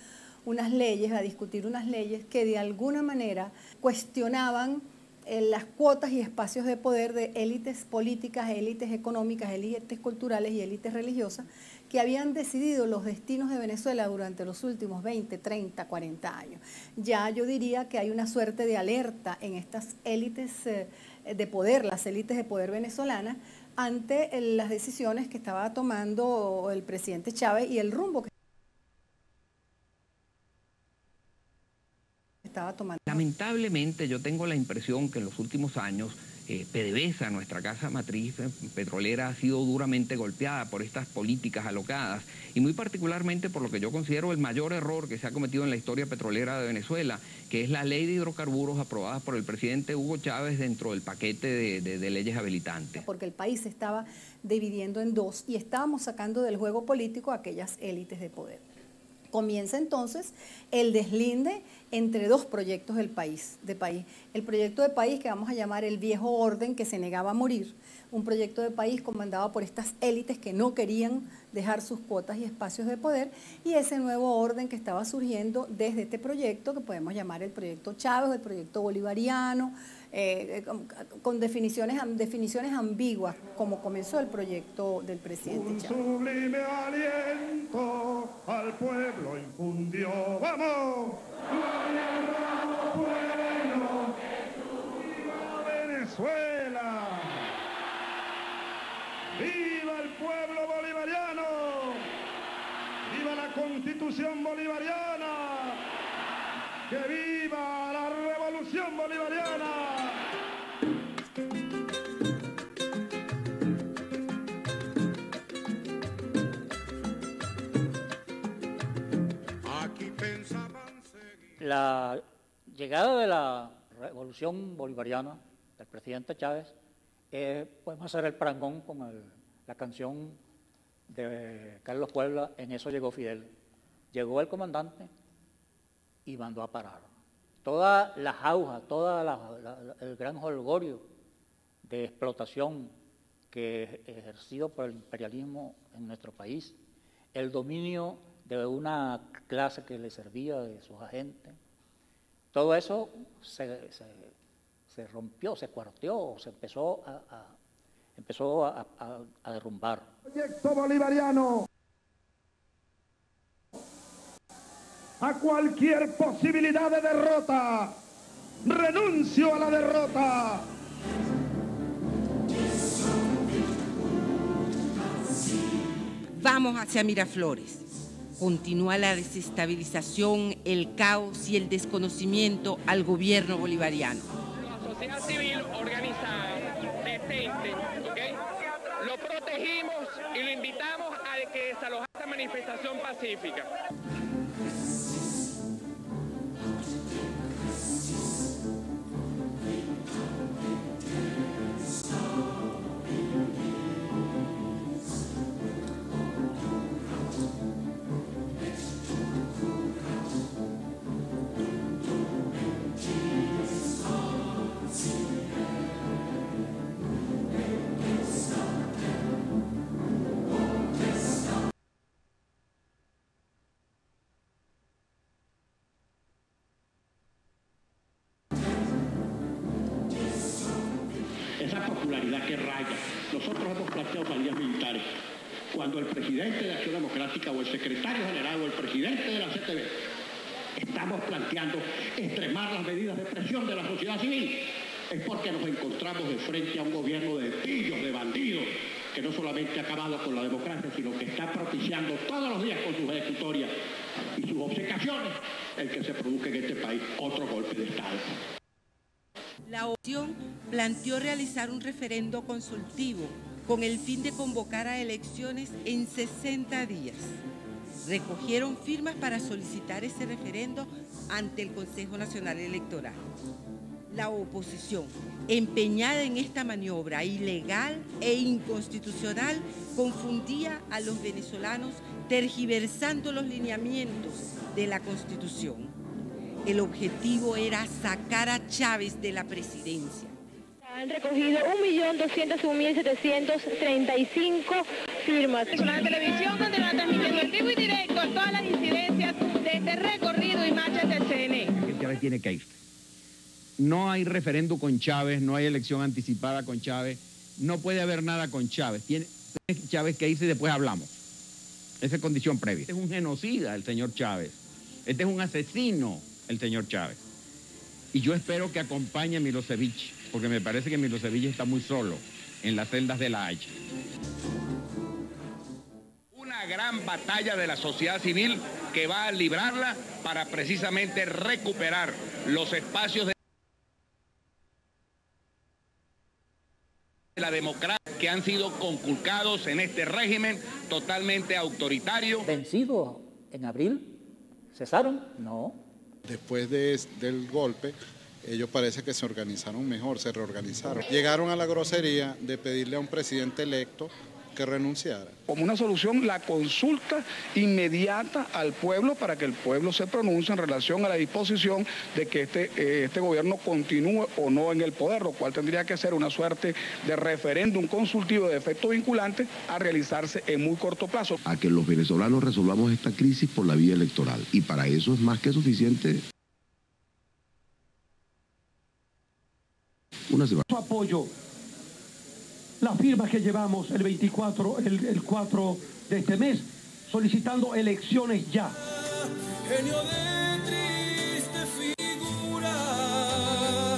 unas leyes, a discutir unas leyes que de alguna manera cuestionaban las cuotas y espacios de poder de élites políticas, élites económicas, élites culturales y élites religiosas que habían decidido los destinos de Venezuela durante los últimos 20, 30, 40 años. Ya yo diría que hay una suerte de alerta en estas élites de poder, las élites de poder venezolanas, ante las decisiones que estaba tomando el presidente Chávez y el rumbo que estaba tomando. Lamentablemente yo tengo la impresión que en los últimos años PDVSA, nuestra casa matriz petrolera, ha sido duramente golpeada por estas políticas alocadas y muy particularmente por lo que yo considero el mayor error que se ha cometido en la historia petrolera de Venezuela, que es la ley de hidrocarburos aprobada por el presidente Hugo Chávez dentro del paquete de leyes habilitantes. Porque el país se estaba dividiendo en dos y estábamos sacando del juego político a aquellas élites de poder. Comienza entonces el deslinde entre dos proyectos del país. El proyecto de país que vamos a llamar el viejo orden que se negaba a morir, un proyecto de país comandado por estas élites que no querían dejar sus cuotas y espacios de poder, y ese nuevo orden que estaba surgiendo desde este proyecto que podemos llamar el proyecto Chávez, el proyecto bolivariano, con definiciones ambiguas, como comenzó el proyecto del presidente Chávez. Un sublime aliento al pueblo infundió. ¡Vamos! Bueno, ¡viva Venezuela! ¡Viva el pueblo bolivariano! ¡Viva la Constitución bolivariana! ¡Que viva la revolución bolivariana! La llegada de la revolución bolivariana del presidente Chávez, podemos hacer el parangón con la canción de Carlos Puebla, En eso llegó Fidel. Llegó el comandante y mandó a parar. Toda la jauja, el gran jolgorio de explotación que es ejercido por el imperialismo en nuestro país, el dominio de una clase que le servía de sus agentes, todo eso se rompió, se cuarteó, se empezó a derrumbar. Proyecto bolivariano. A cualquier posibilidad de derrota, renuncio a la derrota. Vamos hacia Miraflores. Continúa la desestabilización, el caos y el desconocimiento al gobierno bolivariano. La sociedad civil organizada, decente, ¿okay? Lo protegimos y lo invitamos a que desaloje esta manifestación pacífica. Esa popularidad que raya. Nosotros hemos planteado salidas militares. Cuando el presidente de Acción Democrática o el secretario general o el presidente de la CTV estamos planteando extremar las medidas de presión de la sociedad civil, es porque nos encontramos de frente a un gobierno de pillos, de bandidos, que no solamente ha acabado con la democracia, sino que está propiciando todos los días con sus ejecutorias y sus obcecaciones el que se produzca en este país otro golpe de Estado. La oposición planteó realizar un referendo consultivo con el fin de convocar a elecciones en 60 días. Recogieron firmas para solicitar ese referendo ante el Consejo Nacional Electoral. La oposición, empeñada en esta maniobra ilegal e inconstitucional, confundía a los venezolanos tergiversando los lineamientos de la Constitución. El objetivo era sacar a Chávez de la presidencia. Han recogido 1.201.735 firmas. Con la televisión continúa transmitiendo en vivo y directo todas las incidencias de este recorrido y marchas del CNE. Chávez tiene que ir. No hay referendo con Chávez, no hay elección anticipada con Chávez, no puede haber nada con Chávez. Tiene Chávez que irse y después hablamos. Esa es condición previa. Este es un genocida el señor Chávez. Este es un asesino el señor Chávez. Y yo espero que acompañe a Milosevic, porque me parece que Milosevic está muy solo en las celdas de La Haya. Una gran batalla de la sociedad civil que va a librarla para precisamente recuperar los espacios de la democracia que han sido conculcados en este régimen totalmente autoritario. ¿Vencido en abril? ¿Cesaron? No. Después del golpe, ellos parece que se organizaron mejor, se reorganizaron. Llegaron a la grosería de pedirle a un presidente electo que renunciara. Como una solución, la consulta inmediata al pueblo para que el pueblo se pronuncie en relación a la disposición de que este gobierno continúe o no en el poder, lo cual tendría que ser una suerte de referéndum consultivo de efecto vinculante a realizarse en muy corto plazo. A que los venezolanos resolvamos esta crisis por la vía electoral, y para eso es más que suficiente una semana. Su apoyo. Las firmas que llevamos el 4 de este mes, solicitando elecciones ya. Genio de triste figura,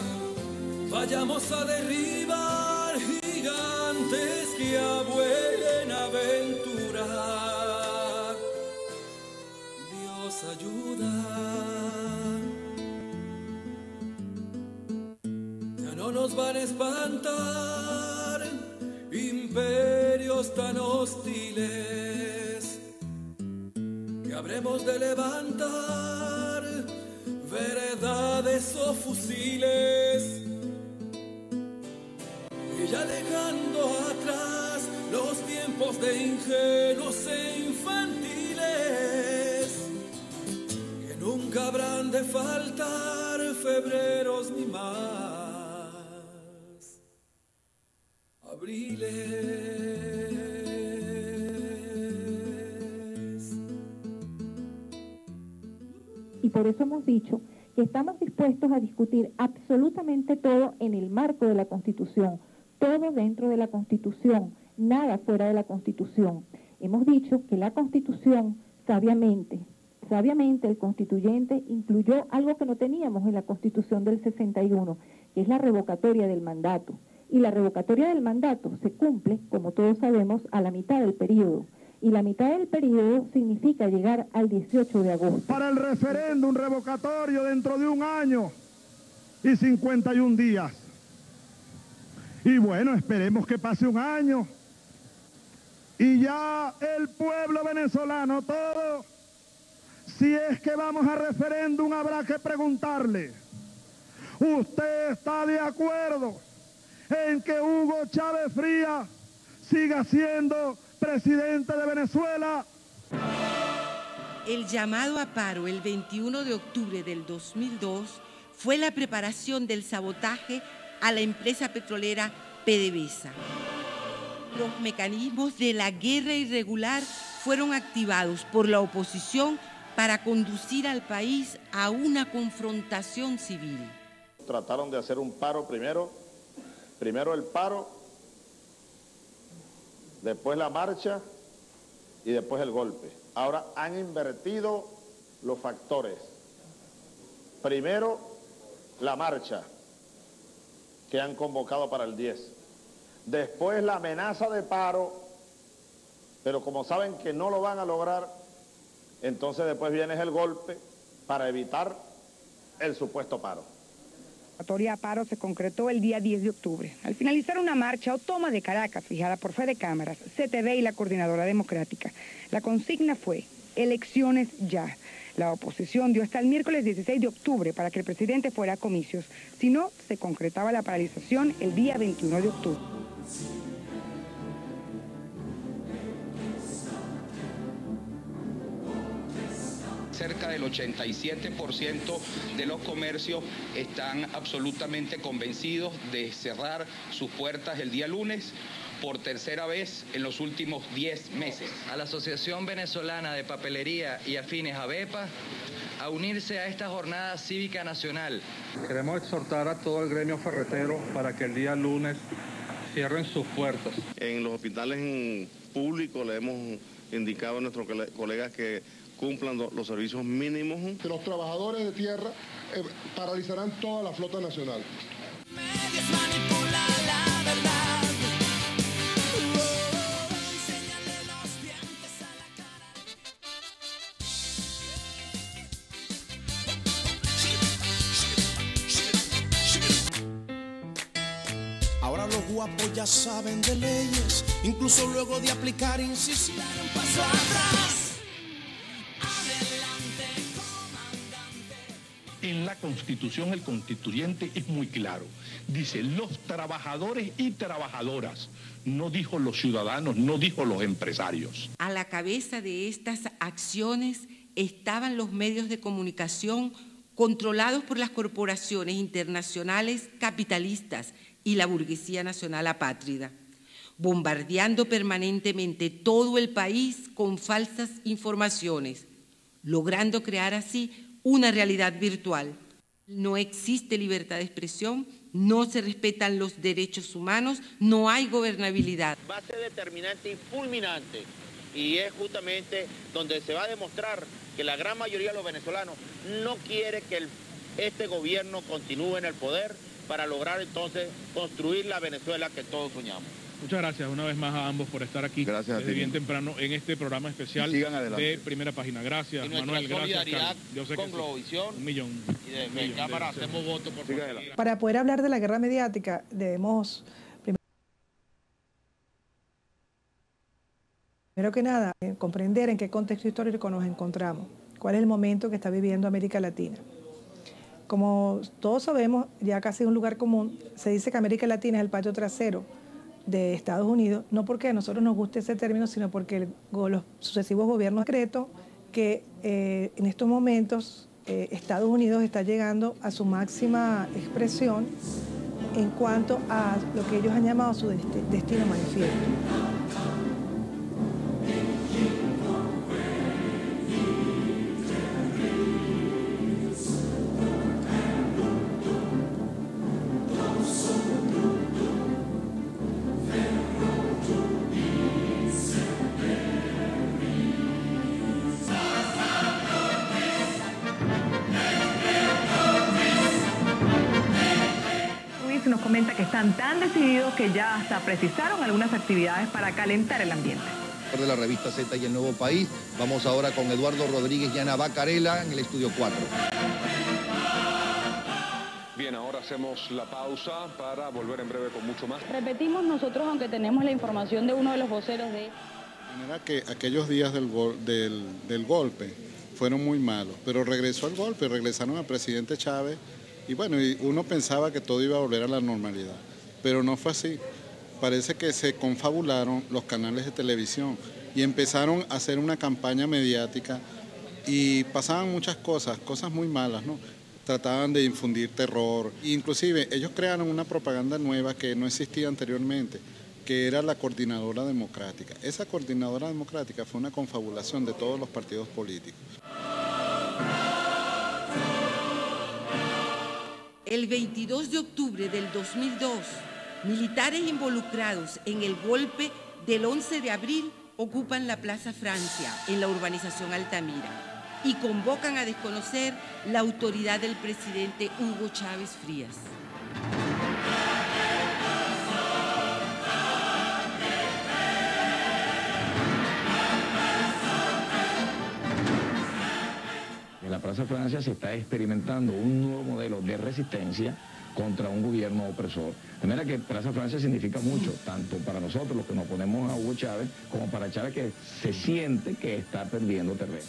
vayamos a derribar gigantes que abuelen aventura. Dios ayuda, ya no nos van a espantar imperios tan hostiles, que habremos de levantar veredades o fusiles, y ya dejando atrás los tiempos de ingenuos e infantiles, que nunca habrán de faltar febreros ni más abriles. Y por eso hemos dicho que estamos dispuestos a discutir absolutamente todo en el marco de la Constitución, todo dentro de la Constitución, nada fuera de la Constitución. Hemos dicho que la Constitución, sabiamente el constituyente incluyó algo que no teníamos en la Constitución del 61, que es la revocatoria del mandato. Y la revocatoria del mandato se cumple, como todos sabemos, a la mitad del periodo. Y la mitad del periodo significa llegar al 18 de agosto. Para el referéndum revocatorio dentro de 1 año y 51 días. Y bueno, esperemos que pase 1 año. Y ya el pueblo venezolano todo, si es que vamos a referéndum, habrá que preguntarle, ¿usted está de acuerdo en que Hugo Chávez Frías siga siendo presidente de Venezuela? El llamado a paro el 21 de octubre del 2002 fue la preparación del sabotaje a la empresa petrolera PDVSA. Los mecanismos de la guerra irregular fueron activados por la oposición para conducir al país a una confrontación civil. Trataron de hacer un paro primero el paro, después la marcha y después el golpe. Ahora han invertido los factores. Primero la marcha que han convocado para el 10. Después la amenaza de paro, pero como saben que no lo van a lograr, entonces después viene el golpe para evitar el supuesto paro. La paro se concretó el día 10 de octubre. Al finalizar una marcha o toma de Caracas fijada por Fede Cámaras, CTV y la Coordinadora Democrática, la consigna fue elecciones ya. La oposición dio hasta el miércoles 16 de octubre para que el presidente fuera a comicios. Si no, se concretaba la paralización el día 21 de octubre. Cerca del 87% de los comercios están absolutamente convencidos de cerrar sus puertas el día lunes por tercera vez en los últimos 10 meses. A la Asociación Venezolana de Papelería y afines ABEPA a unirse a esta jornada cívica nacional. Queremos exhortar a todo el gremio ferretero para que el día lunes cierren sus puertas. En los hospitales públicos le hemos indicado a nuestros colegas que cumplan los servicios mínimos. Los trabajadores de tierra paralizarán toda la flota nacional. Ahora los guapos ya saben de leyes, incluso luego de aplicar incisión. Un paso atrás. En la Constitución el constituyente es muy claro. Dice los trabajadores y trabajadoras. No dijo los ciudadanos, no dijo los empresarios. A la cabeza de estas acciones estaban los medios de comunicación controlados por las corporaciones internacionales capitalistas y la burguesía nacional apátrida, bombardeando permanentemente todo el país con falsas informaciones, logrando crear así una realidad virtual. No existe libertad de expresión, no se respetan los derechos humanos, no hay gobernabilidad. Va a ser determinante y fulminante, y es justamente donde se va a demostrar que la gran mayoría de los venezolanos no quiere que este gobierno continúe en el poder para lograr entonces construir la Venezuela que todos soñamos. Muchas gracias una vez más a ambos por estar aquí desde bien temprano en este programa especial de Primera Página. Gracias, y Manuel. Gracias, solidaridad yo sé con Globovisión. 1 millón. Y de Cámara hacemos voto por favor. Para poder hablar de la guerra mediática, debemos primero que nada comprender en qué contexto histórico nos encontramos, cuál es el momento que está viviendo América Latina. Como todos sabemos, ya casi es un lugar común, se dice que América Latina es el patio trasero de Estados Unidos, no porque a nosotros nos guste ese término, sino porque los sucesivos gobiernos decretan que en estos momentos Estados Unidos está llegando a su máxima expresión en cuanto a lo que ellos han llamado su destino manifiesto. Nos comenta que están tan decididos que ya hasta precisaron algunas actividades para calentar el ambiente. De la revista Z y El Nuevo País, vamos ahora con Eduardo Rodríguez y Ana Bacarela en el estudio 4. Bien, ahora hacemos la pausa para volver en breve con mucho más. Repetimos nosotros, aunque tenemos la información de uno de los voceros de... De manera que aquellos días del golpe fueron muy malos, pero regresó el golpe, regresaron al presidente Chávez. Y bueno, uno pensaba que todo iba a volver a la normalidad, pero no fue así. Parece que se confabularon los canales de televisión y empezaron a hacer una campaña mediática y pasaban muchas cosas muy malas, ¿no? Trataban de infundir terror. Inclusive ellos crearon una propaganda nueva que no existía anteriormente, que era la Coordinadora Democrática. Esa Coordinadora Democrática fue una confabulación de todos los partidos políticos. El 22 de octubre del 2002, militares involucrados en el golpe del 11 de abril ocupan la Plaza Francia, en la urbanización Altamira, y convocan a desconocer la autoridad del presidente Hugo Chávez Frías. En la Plaza Francia se está experimentando un nuevo modelo de resistencia contra un gobierno opresor. De manera que Plaza Francia significa mucho, tanto para nosotros los que nos oponemos a Hugo Chávez, como para Chávez, que se siente que está perdiendo terreno.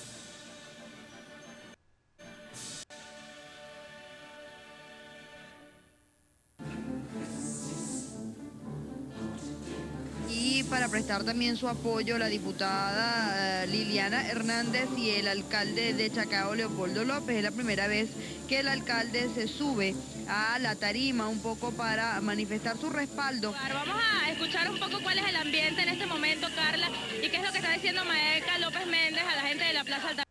Y para prestar también su apoyo, la diputada Liliana Hernández y el alcalde de Chacao, Leopoldo López. Es la primera vez que el alcalde se sube a la tarima un poco para manifestar su respaldo. Vamos a escuchar un poco cuál es el ambiente en este momento, Carla, y qué es lo que está diciendo Maeca López Méndez a la gente de la Plaza Altamira.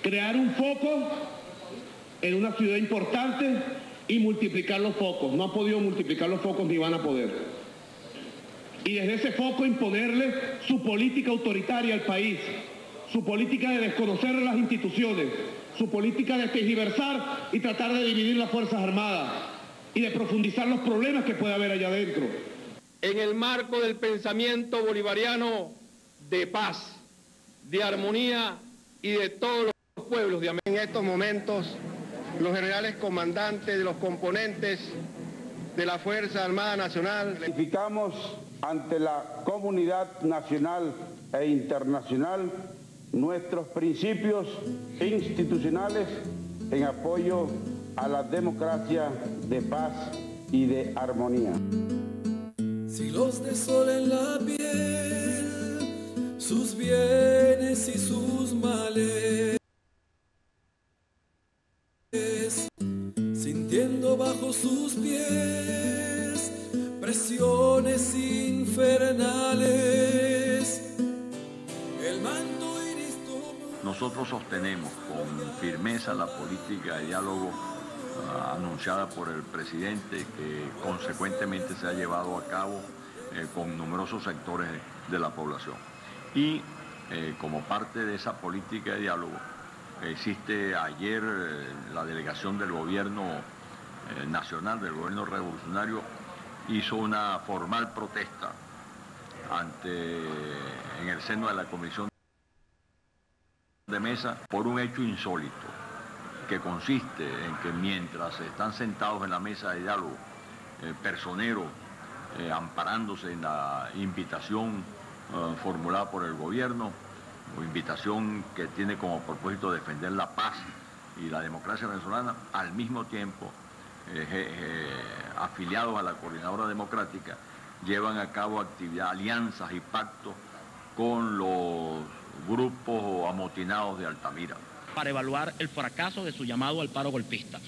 Crear un foco en una ciudad importante y multiplicar los focos. No han podido multiplicar los focos ni van a poder. Y desde ese foco imponerle su política autoritaria al país, su política de desconocer las instituciones, su política de tergiversar y tratar de dividir las Fuerzas Armadas y de profundizar los problemas que puede haber allá adentro. En el marco del pensamiento bolivariano de paz, de armonía y de todos los pueblos de América. En estos momentos, los generales comandantes de los componentes de la Fuerza Armada Nacional identificamos ante la comunidad nacional e internacional nuestros principios institucionales en apoyo a la democracia de paz y de armonía. Siglos de sol en la piel, sus bienes y sus males, sintiendo bajo sus pies presiones infernales. El manto iris tomó. Nosotros sostenemos con firmeza la política de diálogo anunciada por el presidente, que consecuentemente se ha llevado a cabo con numerosos sectores de la población. Y como parte de esa política de diálogo, existe ayer la delegación del gobierno nacional, del gobierno revolucionario, hizo una formal protesta en el seno de la Comisión de Mesa por un hecho insólito, que consiste en que mientras están sentados en la mesa de diálogo, personeros amparándose en la invitación formulada por el gobierno, o invitación que tiene como propósito defender la paz y la democracia venezolana, al mismo tiempo afiliados a la Coordinadora Democrática, llevan a cabo alianzas y pactos con los grupos amotinados de Altamira. Para evaluar el fracaso de su llamado al paro golpista.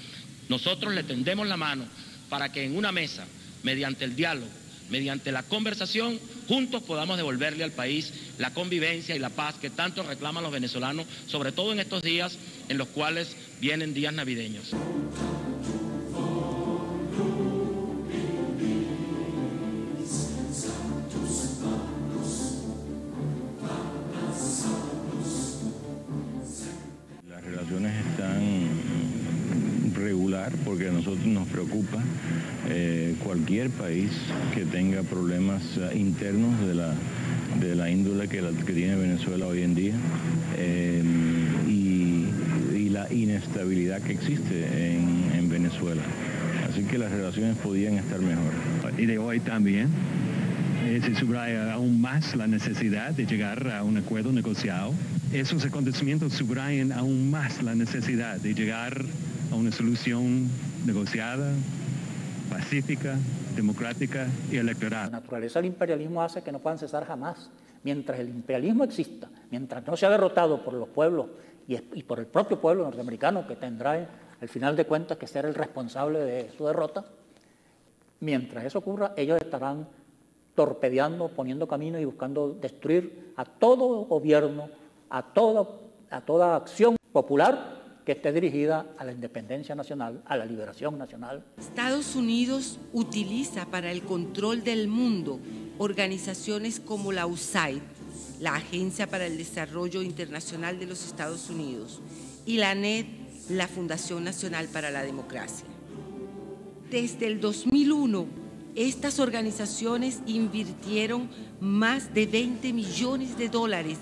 Nosotros le tendemos la mano para que en una mesa, mediante el diálogo, mediante la conversación, juntos podamos devolverle al país la convivencia y la paz que tanto reclaman los venezolanos, sobre todo en estos días en los cuales vienen días navideños. Las relaciones están regular porque a nosotros nos preocupa cualquier país que tenga problemas internos de la índole que tiene Venezuela hoy en día y la inestabilidad que existe en Venezuela. Así que las relaciones podían estar mejor. Y de hoy también se subraya aún más la necesidad de llegar a un acuerdo negociado. Esos acontecimientos subrayan aún más la necesidad de llegar a una solución negociada, pacífica, democrática y electoral. La naturaleza del imperialismo hace que no puedan cesar jamás. Mientras el imperialismo exista, mientras no sea derrotado por los pueblos y por el propio pueblo norteamericano, que tendrá al final de cuentas que ser el responsable de su derrota, mientras eso ocurra, ellos estarán torpedeando, poniendo camino y buscando destruir a todo gobierno, a toda acción popular que esté dirigida a la independencia nacional, a la liberación nacional. Estados Unidos utiliza para el control del mundo organizaciones como la USAID, la Agencia para el Desarrollo Internacional de los Estados Unidos, y la ANED, la Fundación Nacional para la Democracia. Desde el 2001, Estas organizaciones invirtieron más de 20 millones de dólares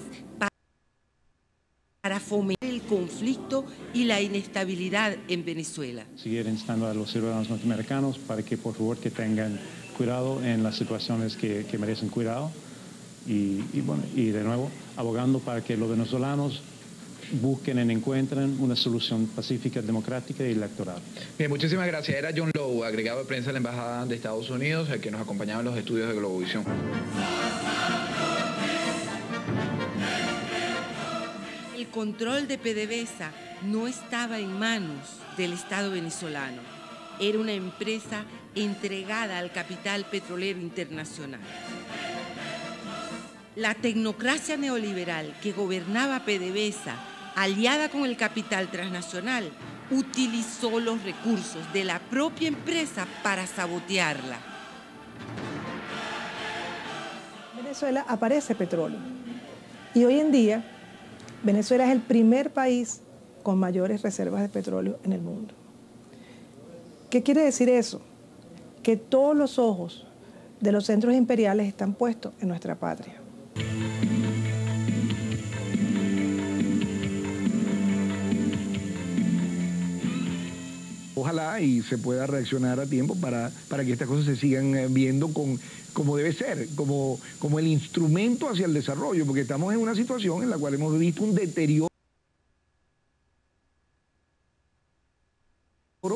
para fomentar el conflicto y la inestabilidad en Venezuela. Seguir instando a los ciudadanos norteamericanos para que por favor que tengan cuidado en las situaciones que merecen cuidado y de nuevo abogando para que los venezolanos busquen y encuentren una solución pacífica, democrática y electoral. Bien, muchísimas gracias. Era John Lowe, agregado de prensa de la Embajada de Estados Unidos, el que nos acompañaba en los estudios de Globovisión. El control de PDVSA no estaba en manos del Estado venezolano. Era una empresa entregada al capital petrolero internacional. La tecnocracia neoliberal que gobernaba PDVSA, aliada con el capital transnacional, utilizó los recursos de la propia empresa para sabotearla. En Venezuela aparece petróleo y hoy en día Venezuela es el primer país con mayores reservas de petróleo en el mundo. ¿Qué quiere decir eso? Que todos los ojos de los centros imperiales están puestos en nuestra patria. Ojalá y se pueda reaccionar a tiempo para que estas cosas se sigan viendo como debe ser, como el instrumento hacia el desarrollo, porque estamos en una situación en la cual hemos visto un deterioro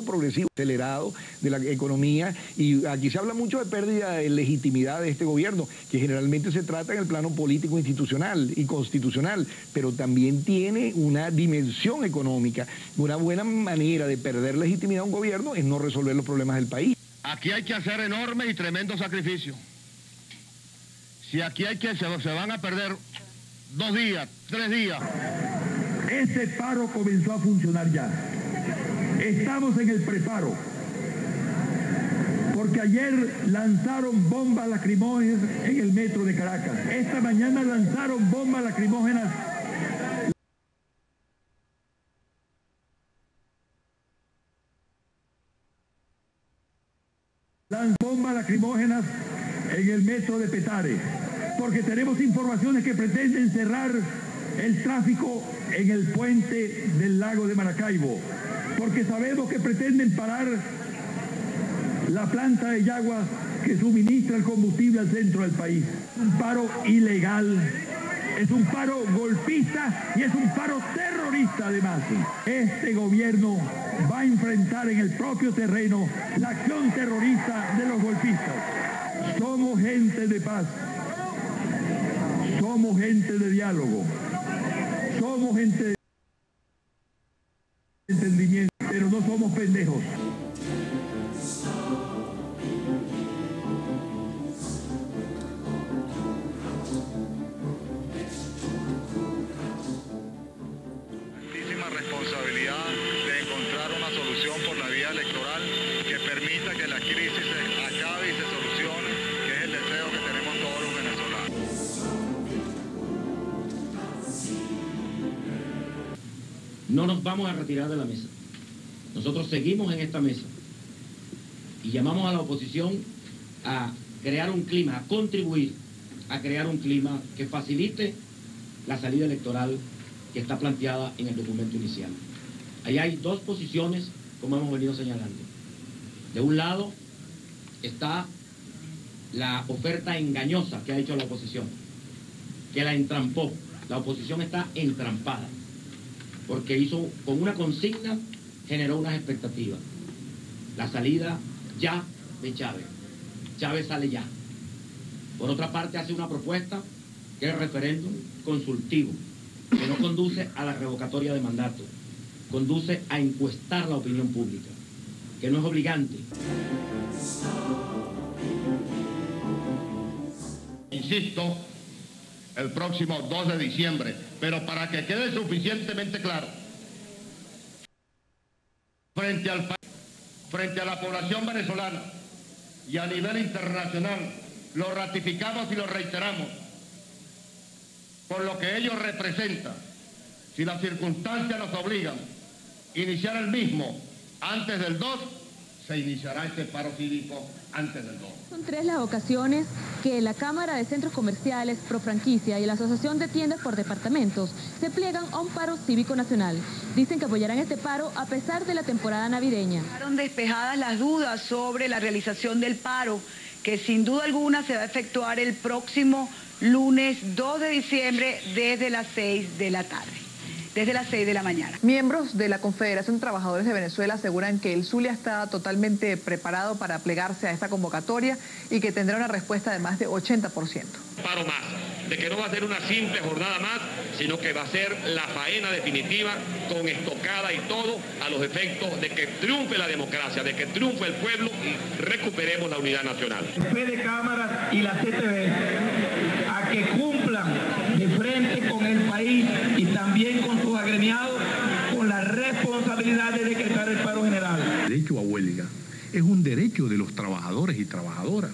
progresivo, acelerado de la economía, y aquí se habla mucho de pérdida de legitimidad de este gobierno, que generalmente se trata en el plano político, institucional y constitucional, pero también tiene una dimensión económica. Una buena manera de perder legitimidad a un gobierno es no resolver los problemas del país. Aquí hay que hacer enormes y tremendos sacrificios. Si aquí se van a perder 2 días, 3 días. Ese paro comenzó a funcionar ya. Estamos en el preparo, porque ayer lanzaron bombas lacrimógenas en el metro de Caracas. Esta mañana lanzaron bombas lacrimógenas. Bombas lacrimógenas en el metro de Petare, porque tenemos informaciones que pretenden cerrar el tráfico en el puente del lago de Maracaibo, porque sabemos que pretenden parar la planta de Yaguas que suministra el combustible al centro del país. Un paro ilegal, es un paro golpista y es un paro terrorista además. Este gobierno va a enfrentar en el propio terreno la acción terrorista de los golpistas. Somos gente de paz, somos gente de diálogo, somos gente de entendimiento, pero no somos pendejos. Altísima responsabilidad de encontrar una solución por la vía electoral que permita que la crisis se acabe y se solucione, que es el deseo que tenemos todos los venezolanos. No nos vamos a retirar de la mesa. Nosotros seguimos en esta mesa y llamamos a la oposición a crear un clima, a contribuir a crear un clima que facilite la salida electoral que está planteada en el documento inicial. Ahí hay 2 posiciones, como hemos venido señalando. De un lado está la oferta engañosa que ha hecho la oposición, que la entrampó. La oposición está entrampada, porque hizo con una consigna, generó unas expectativas. La salida ya de Chávez. Chávez sale ya. Por otra parte, hace una propuesta que es el referéndum consultivo, que no conduce a la revocatoria de mandato, conduce a encuestar la opinión pública, que no es obligante. Insisto, el próximo 2 de diciembre, pero para que quede suficientemente claro, frente a la población venezolana y a nivel internacional, lo ratificamos y lo reiteramos, por lo que ello representa, si las circunstancias nos obligan, iniciar el mismo antes del 2, se iniciará este paro cívico antes del 2. Son 3 las ocasiones que la Cámara de Centros Comerciales Pro Franquicia y la Asociación de Tiendas por Departamentos se pliegan a un paro cívico nacional. Dicen que apoyarán este paro a pesar de la temporada navideña. Fueron despejadas las dudas sobre la realización del paro, que sin duda alguna se va a efectuar el próximo lunes 2 de diciembre desde las 6 de la tarde. Desde las 6 de la mañana. Miembros de la Confederación de Trabajadores de Venezuela aseguran que el Zulia está totalmente preparado para plegarse a esta convocatoria y que tendrá una respuesta de más de 80%. Paro más, de que no va a ser una simple jornada más, sino que va a ser la faena definitiva con estocada y todo a los efectos de que triunfe la democracia, de que triunfe el pueblo y recuperemos la unidad nacional. Fede Cámaras y la CTV a que cumplan de frente con el país y también con sus agremiados con la responsabilidad de decretar el paro general. El derecho a huelga es un derecho de los trabajadores y trabajadoras,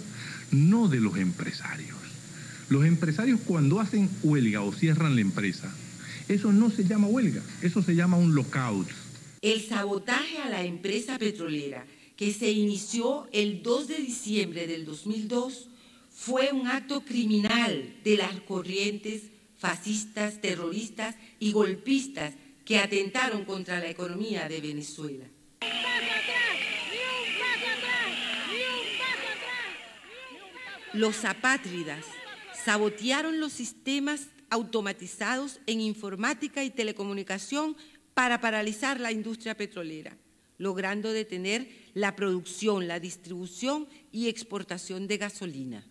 no de los empresarios. Los empresarios cuando hacen huelga o cierran la empresa, eso no se llama huelga, eso se llama un lockout. El sabotaje a la empresa petrolera que se inició el 2 de diciembre del 2002 fue un acto criminal de las corrientes fascistas, terroristas y golpistas que atentaron contra la economía de Venezuela. Los apátridas sabotearon los sistemas automatizados en informática y telecomunicación para paralizar la industria petrolera, logrando detener la producción, la distribución y exportación de gasolina.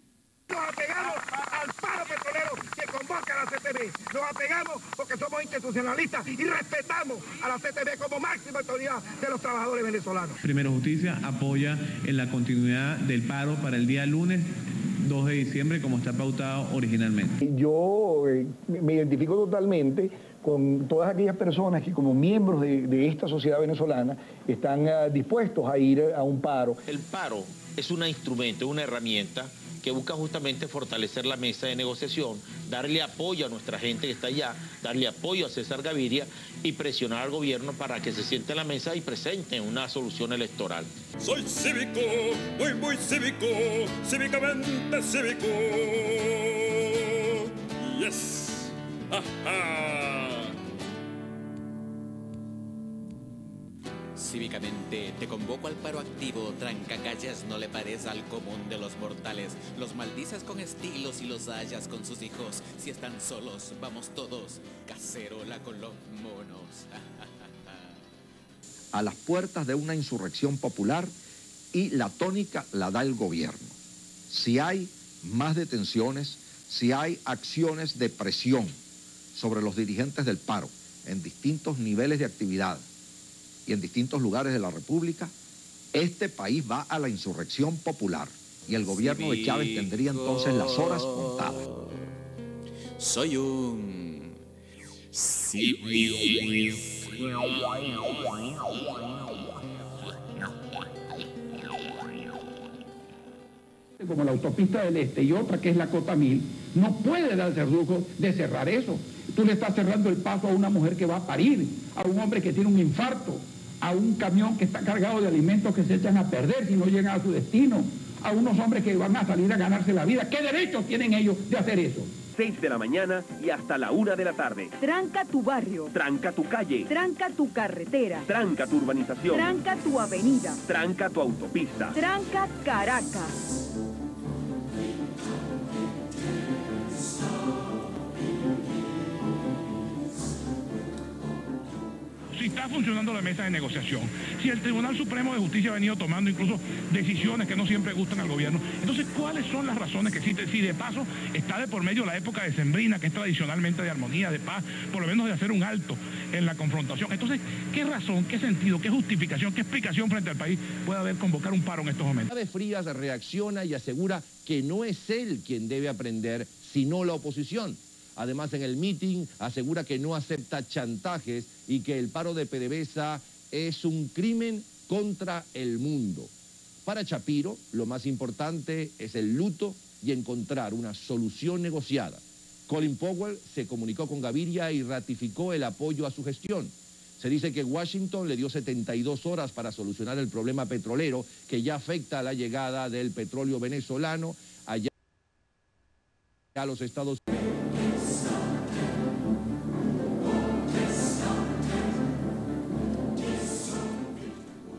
Nos apegamos al paro petrolero que convoca a la CTV. Nos apegamos porque somos institucionalistas y respetamos a la CTV como máxima autoridad de los trabajadores venezolanos. Primero Justicia apoya en la continuidad del paro para el día lunes 2 de diciembre como está pautado originalmente. Yo me identifico totalmente con todas aquellas personas que como miembros de esta sociedad venezolana están dispuestos a ir a un paro. El paro es un instrumento, una herramienta que busca justamente fortalecer la mesa de negociación, darle apoyo a nuestra gente que está allá, darle apoyo a César Gaviria y presionar al gobierno para que se siente en la mesa y presente una solución electoral. Soy cívico, muy cívico, cívicamente cívico. Yes. ¡Ajá! Cívicamente te convoco al paro activo, trancacalles no le parece al común de los mortales. Los maldices con estilos y los hallas con sus hijos. Si están solos, vamos todos, cacerola con los monos. A las puertas de una insurrección popular y la tónica la da el gobierno. Si hay más detenciones, si hay acciones de presión sobre los dirigentes del paro en distintos niveles de actividad y en distintos lugares de la República, este país va a la insurrección popular y el gobierno de Chávez tendría entonces las horas contadas. Soy un como la autopista del Este y otra que es la Cota 1000, no puede darse el lujo de cerrar eso. Tú le estás cerrando el paso a una mujer que va a parir, a un hombre que tiene un infarto, a un camión que está cargado de alimentos que se echan a perder si no llegan a su destino, a unos hombres que van a salir a ganarse la vida. ¿Qué derechos tienen ellos de hacer eso? 6 de la mañana y hasta la 1 de la tarde. Tranca tu barrio. Tranca tu calle. Tranca tu carretera. Tranca tu urbanización. Tranca tu avenida. Tranca tu autopista. Tranca Caracas. Si está funcionando la mesa de negociación, si el Tribunal Supremo de Justicia ha venido tomando incluso decisiones que no siempre gustan al gobierno, entonces ¿cuáles son las razones que existen? Si de paso está de por medio la época decembrina, que es tradicionalmente de armonía, de paz, por lo menos de hacer un alto en la confrontación, entonces ¿qué razón, qué sentido, qué justificación, qué explicación frente al país puede haber convocar un paro en estos momentos? Chávez Frías reacciona y asegura que no es él quien debe aprender, sino la oposición. Además, en el mitin asegura que no acepta chantajes y que el paro de PDVSA es un crimen contra el mundo. Para Chapiro, lo más importante es el luto y encontrar una solución negociada. Colin Powell se comunicó con Gaviria y ratificó el apoyo a su gestión. Se dice que Washington le dio 72 horas para solucionar el problema petrolero que ya afecta a la llegada del petróleo venezolano allá a los Estados Unidos.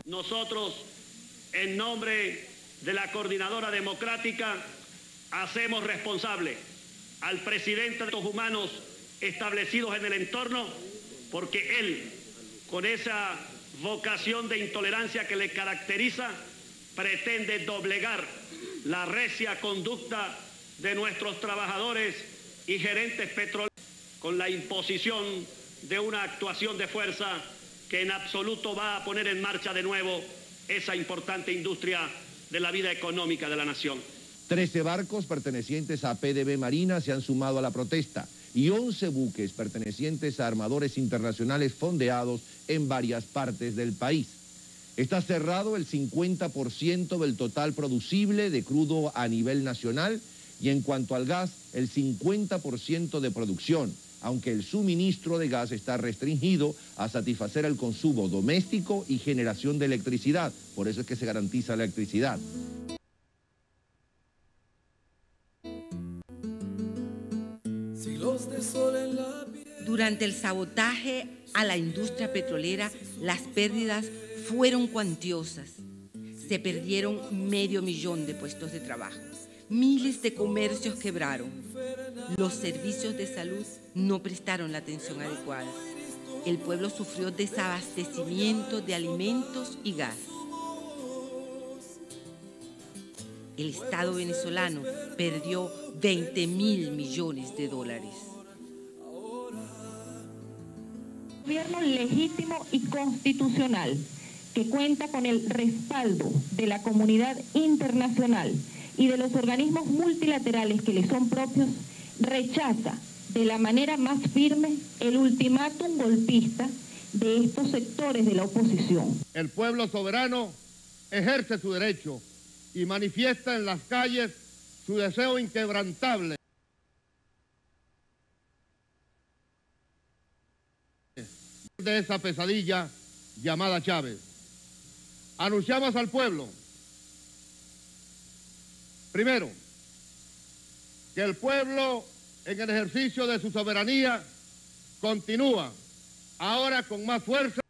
Nosotros, en nombre de la Coordinadora Democrática, hacemos responsable al presidente de los humanos establecidos en el entorno, porque él, con esa vocación de intolerancia que le caracteriza, pretende doblegar la recia conducta de nuestros trabajadores y gerentes petroleros con la imposición de una actuación de fuerza que en absoluto va a poner en marcha de nuevo esa importante industria de la vida económica de la nación. 13 barcos pertenecientes a PDB Marina se han sumado a la protesta y 11 buques pertenecientes a armadores internacionales fondeados en varias partes del país. Está cerrado el 50% del total producible de crudo a nivel nacional y en cuanto al gas, el 50% de producción, aunque el suministro de gas está restringido a satisfacer el consumo doméstico y generación de electricidad. Por eso es que se garantiza la electricidad. Durante el sabotaje a la industria petrolera, las pérdidas fueron cuantiosas. Se perdieron 500,000 de puestos de trabajo. Miles de comercios quebraron. Los servicios de salud no prestaron la atención adecuada. El pueblo sufrió desabastecimiento de alimentos y gas. El Estado venezolano perdió 20.000 millones de dólares. Gobierno legítimo y constitucional que cuenta con el respaldo de la comunidad internacional y de los organismos multilaterales que le son propios, rechaza de la manera más firme el ultimátum golpista de estos sectores de la oposición. El pueblo soberano ejerce su derecho y manifiesta en las calles su deseo inquebrantable de esa pesadilla llamada Chávez. Anunciamos al pueblo, primero, que el pueblo en el ejercicio de su soberanía continúa ahora con más fuerza.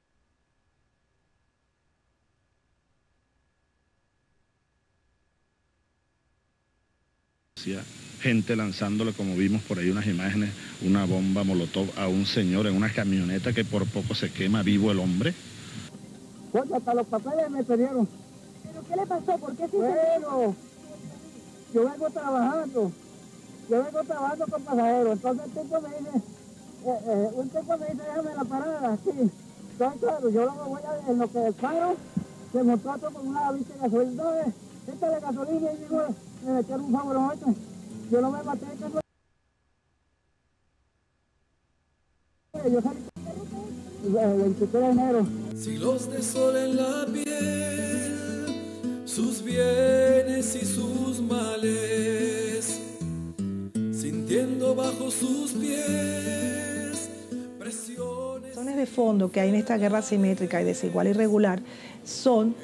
Gente lanzándole, como vimos por ahí unas imágenes, una bomba molotov a un señor en una camioneta que por poco se quema vivo el hombre. Oye, hasta los papeles me pidieron. ¿Pero qué le pasó? ¿Por qué se Bueno, yo vengo trabajando con pasajeros, entonces el tipo me dice, un tipo me dice, déjame la parada, aquí. Entonces, claro, yo luego voy a, en lo que el paro, se montó otro con una bicha de gasolina, entonces, échale gasolina y digo, me metieron un favorito. Yo no me maté, yo salí el 23 de enero. Siglos de sol en la piel, sus bienes y sus males, sintiendo bajo sus pies presiones. Las razones de fondo que hay en esta guerra asimétrica y desigual y irregular son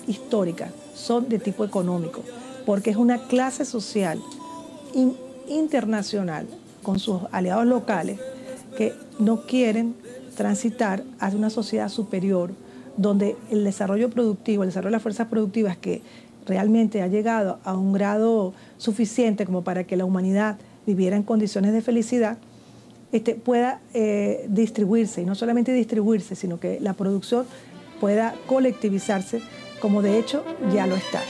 históricas, son de tipo económico, porque es una clase social internacional con sus aliados locales que no quieren transitar hacia una sociedad superior donde el desarrollo productivo, el desarrollo de las fuerzas productivas que realmente ha llegado a un grado suficiente como para que la humanidad viviera en condiciones de felicidad, pueda distribuirse, y no solamente distribuirse, sino que la producción pueda colectivizarse, como de hecho ya lo está.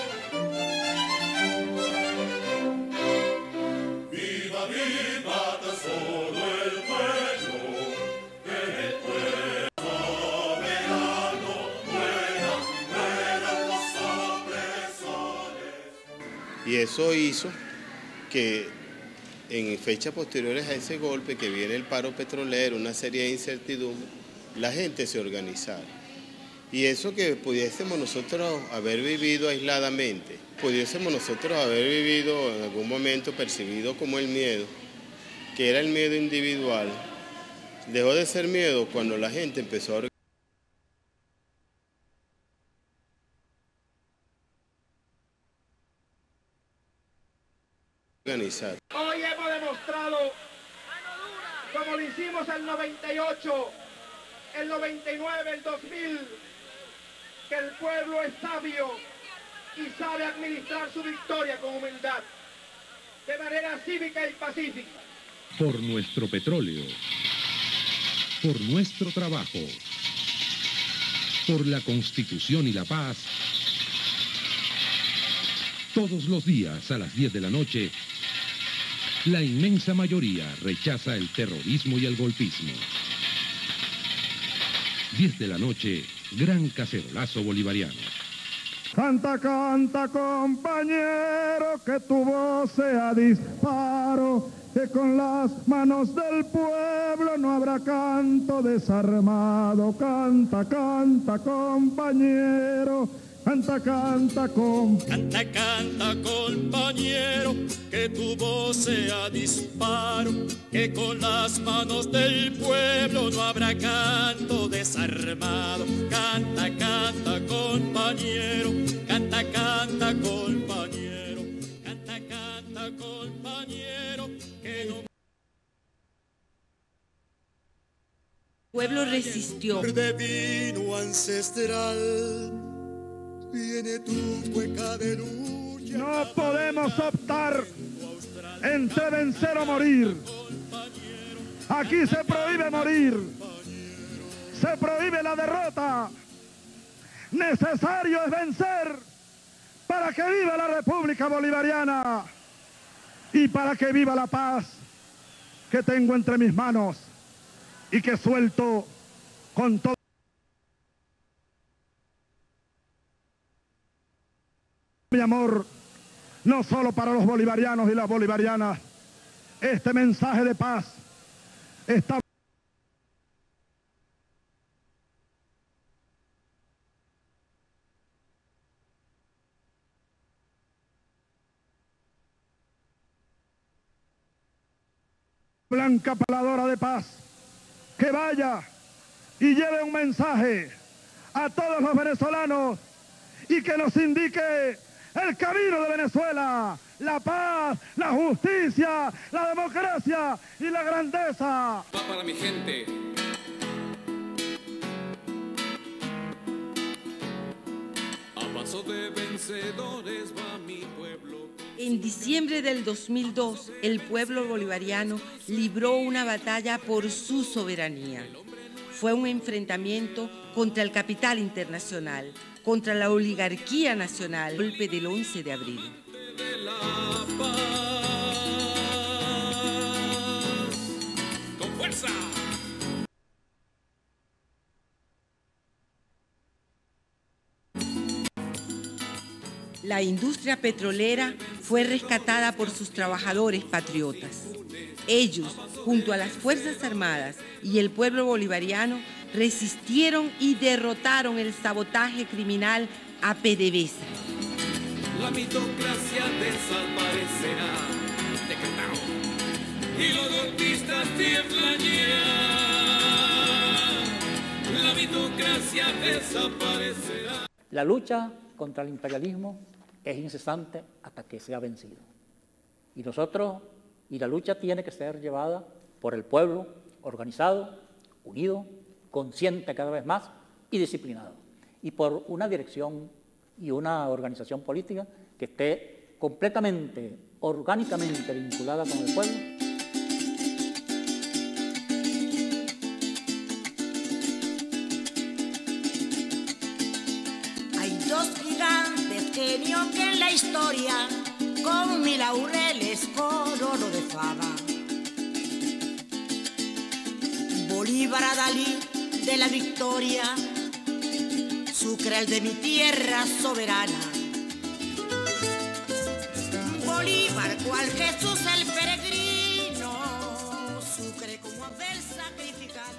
Y eso hizo que en fechas posteriores a ese golpe, que viene el paro petrolero, una serie de incertidumbres, la gente se organizara. Y eso que pudiésemos nosotros haber vivido aisladamente, pudiésemos nosotros haber vivido en algún momento percibido como el miedo, que era el miedo individual, Dejó de ser miedo cuando la gente empezó a organizar. Hoy hemos demostrado, como lo hicimos el 98, el 99, el 2000, que el pueblo es sabio y sabe administrar su victoria con humildad, de manera cívica y pacífica. Por nuestro petróleo, por nuestro trabajo, por la Constitución y la paz. Todos los días a las 10 de la noche, la inmensa mayoría rechaza el terrorismo y el golpismo. 10 de la noche, gran cacerolazo bolivariano. Canta, canta, compañero, que tu voz sea disparo, que con las manos del pueblo no habrá canto desarmado. Canta, canta, compañero, canta, canta, Canta, canta, compañero, que tu voz sea disparo, que con las manos del pueblo no habrá canto desarmado. Canta, canta, compañero, canta, canta, compañero, canta, canta, compañero, que no... El pueblo resistió. De vino ancestral viene tu cueca de lucha. No podemos optar entre vencer o morir. Aquí se prohíbe morir. Se prohíbe la derrota. Necesario es vencer para que viva la República Bolivariana y para que viva la paz que tengo entre mis manos y que suelto con todo mi amor, no solo para los bolivarianos y las bolivarianas. Este mensaje de paz está blanca paladora de paz, que vaya y lleve un mensaje a todos los venezolanos y que nos indique el camino de Venezuela, la paz, la justicia, la democracia y la grandeza. Va para mi gente. A paso de vencedores va mi pueblo. En diciembre del 2002, el pueblo bolivariano libró una batalla por su soberanía. Fue un enfrentamiento contra el capital internacional, contra la oligarquía nacional, golpe del 11 de abril. ¡Con fuerza! La industria petrolera fue rescatada por sus trabajadores patriotas. Ellos, junto a las Fuerzas Armadas y el pueblo bolivariano, resistieron y derrotaron el sabotaje criminal a PDVSA. La mitocracia desaparecerá, decretado, y los golpistas tiemblan ya. La mitocracia desaparecerá. La lucha contra el imperialismo es incesante hasta que sea vencido. Y la lucha tiene que ser llevada por el pueblo organizado, unido, consciente cada vez más y disciplinado. Y por una dirección y una organización política que esté completamente, orgánicamente vinculada con el pueblo. Hay dos gigantes genios que en la historia, con mil laureles, con oro de fama. Bolívar a Dalí de la victoria, Sucre el de mi tierra soberana. Bolívar cual Jesús el peregrino, Sucre como Abel sacrificado.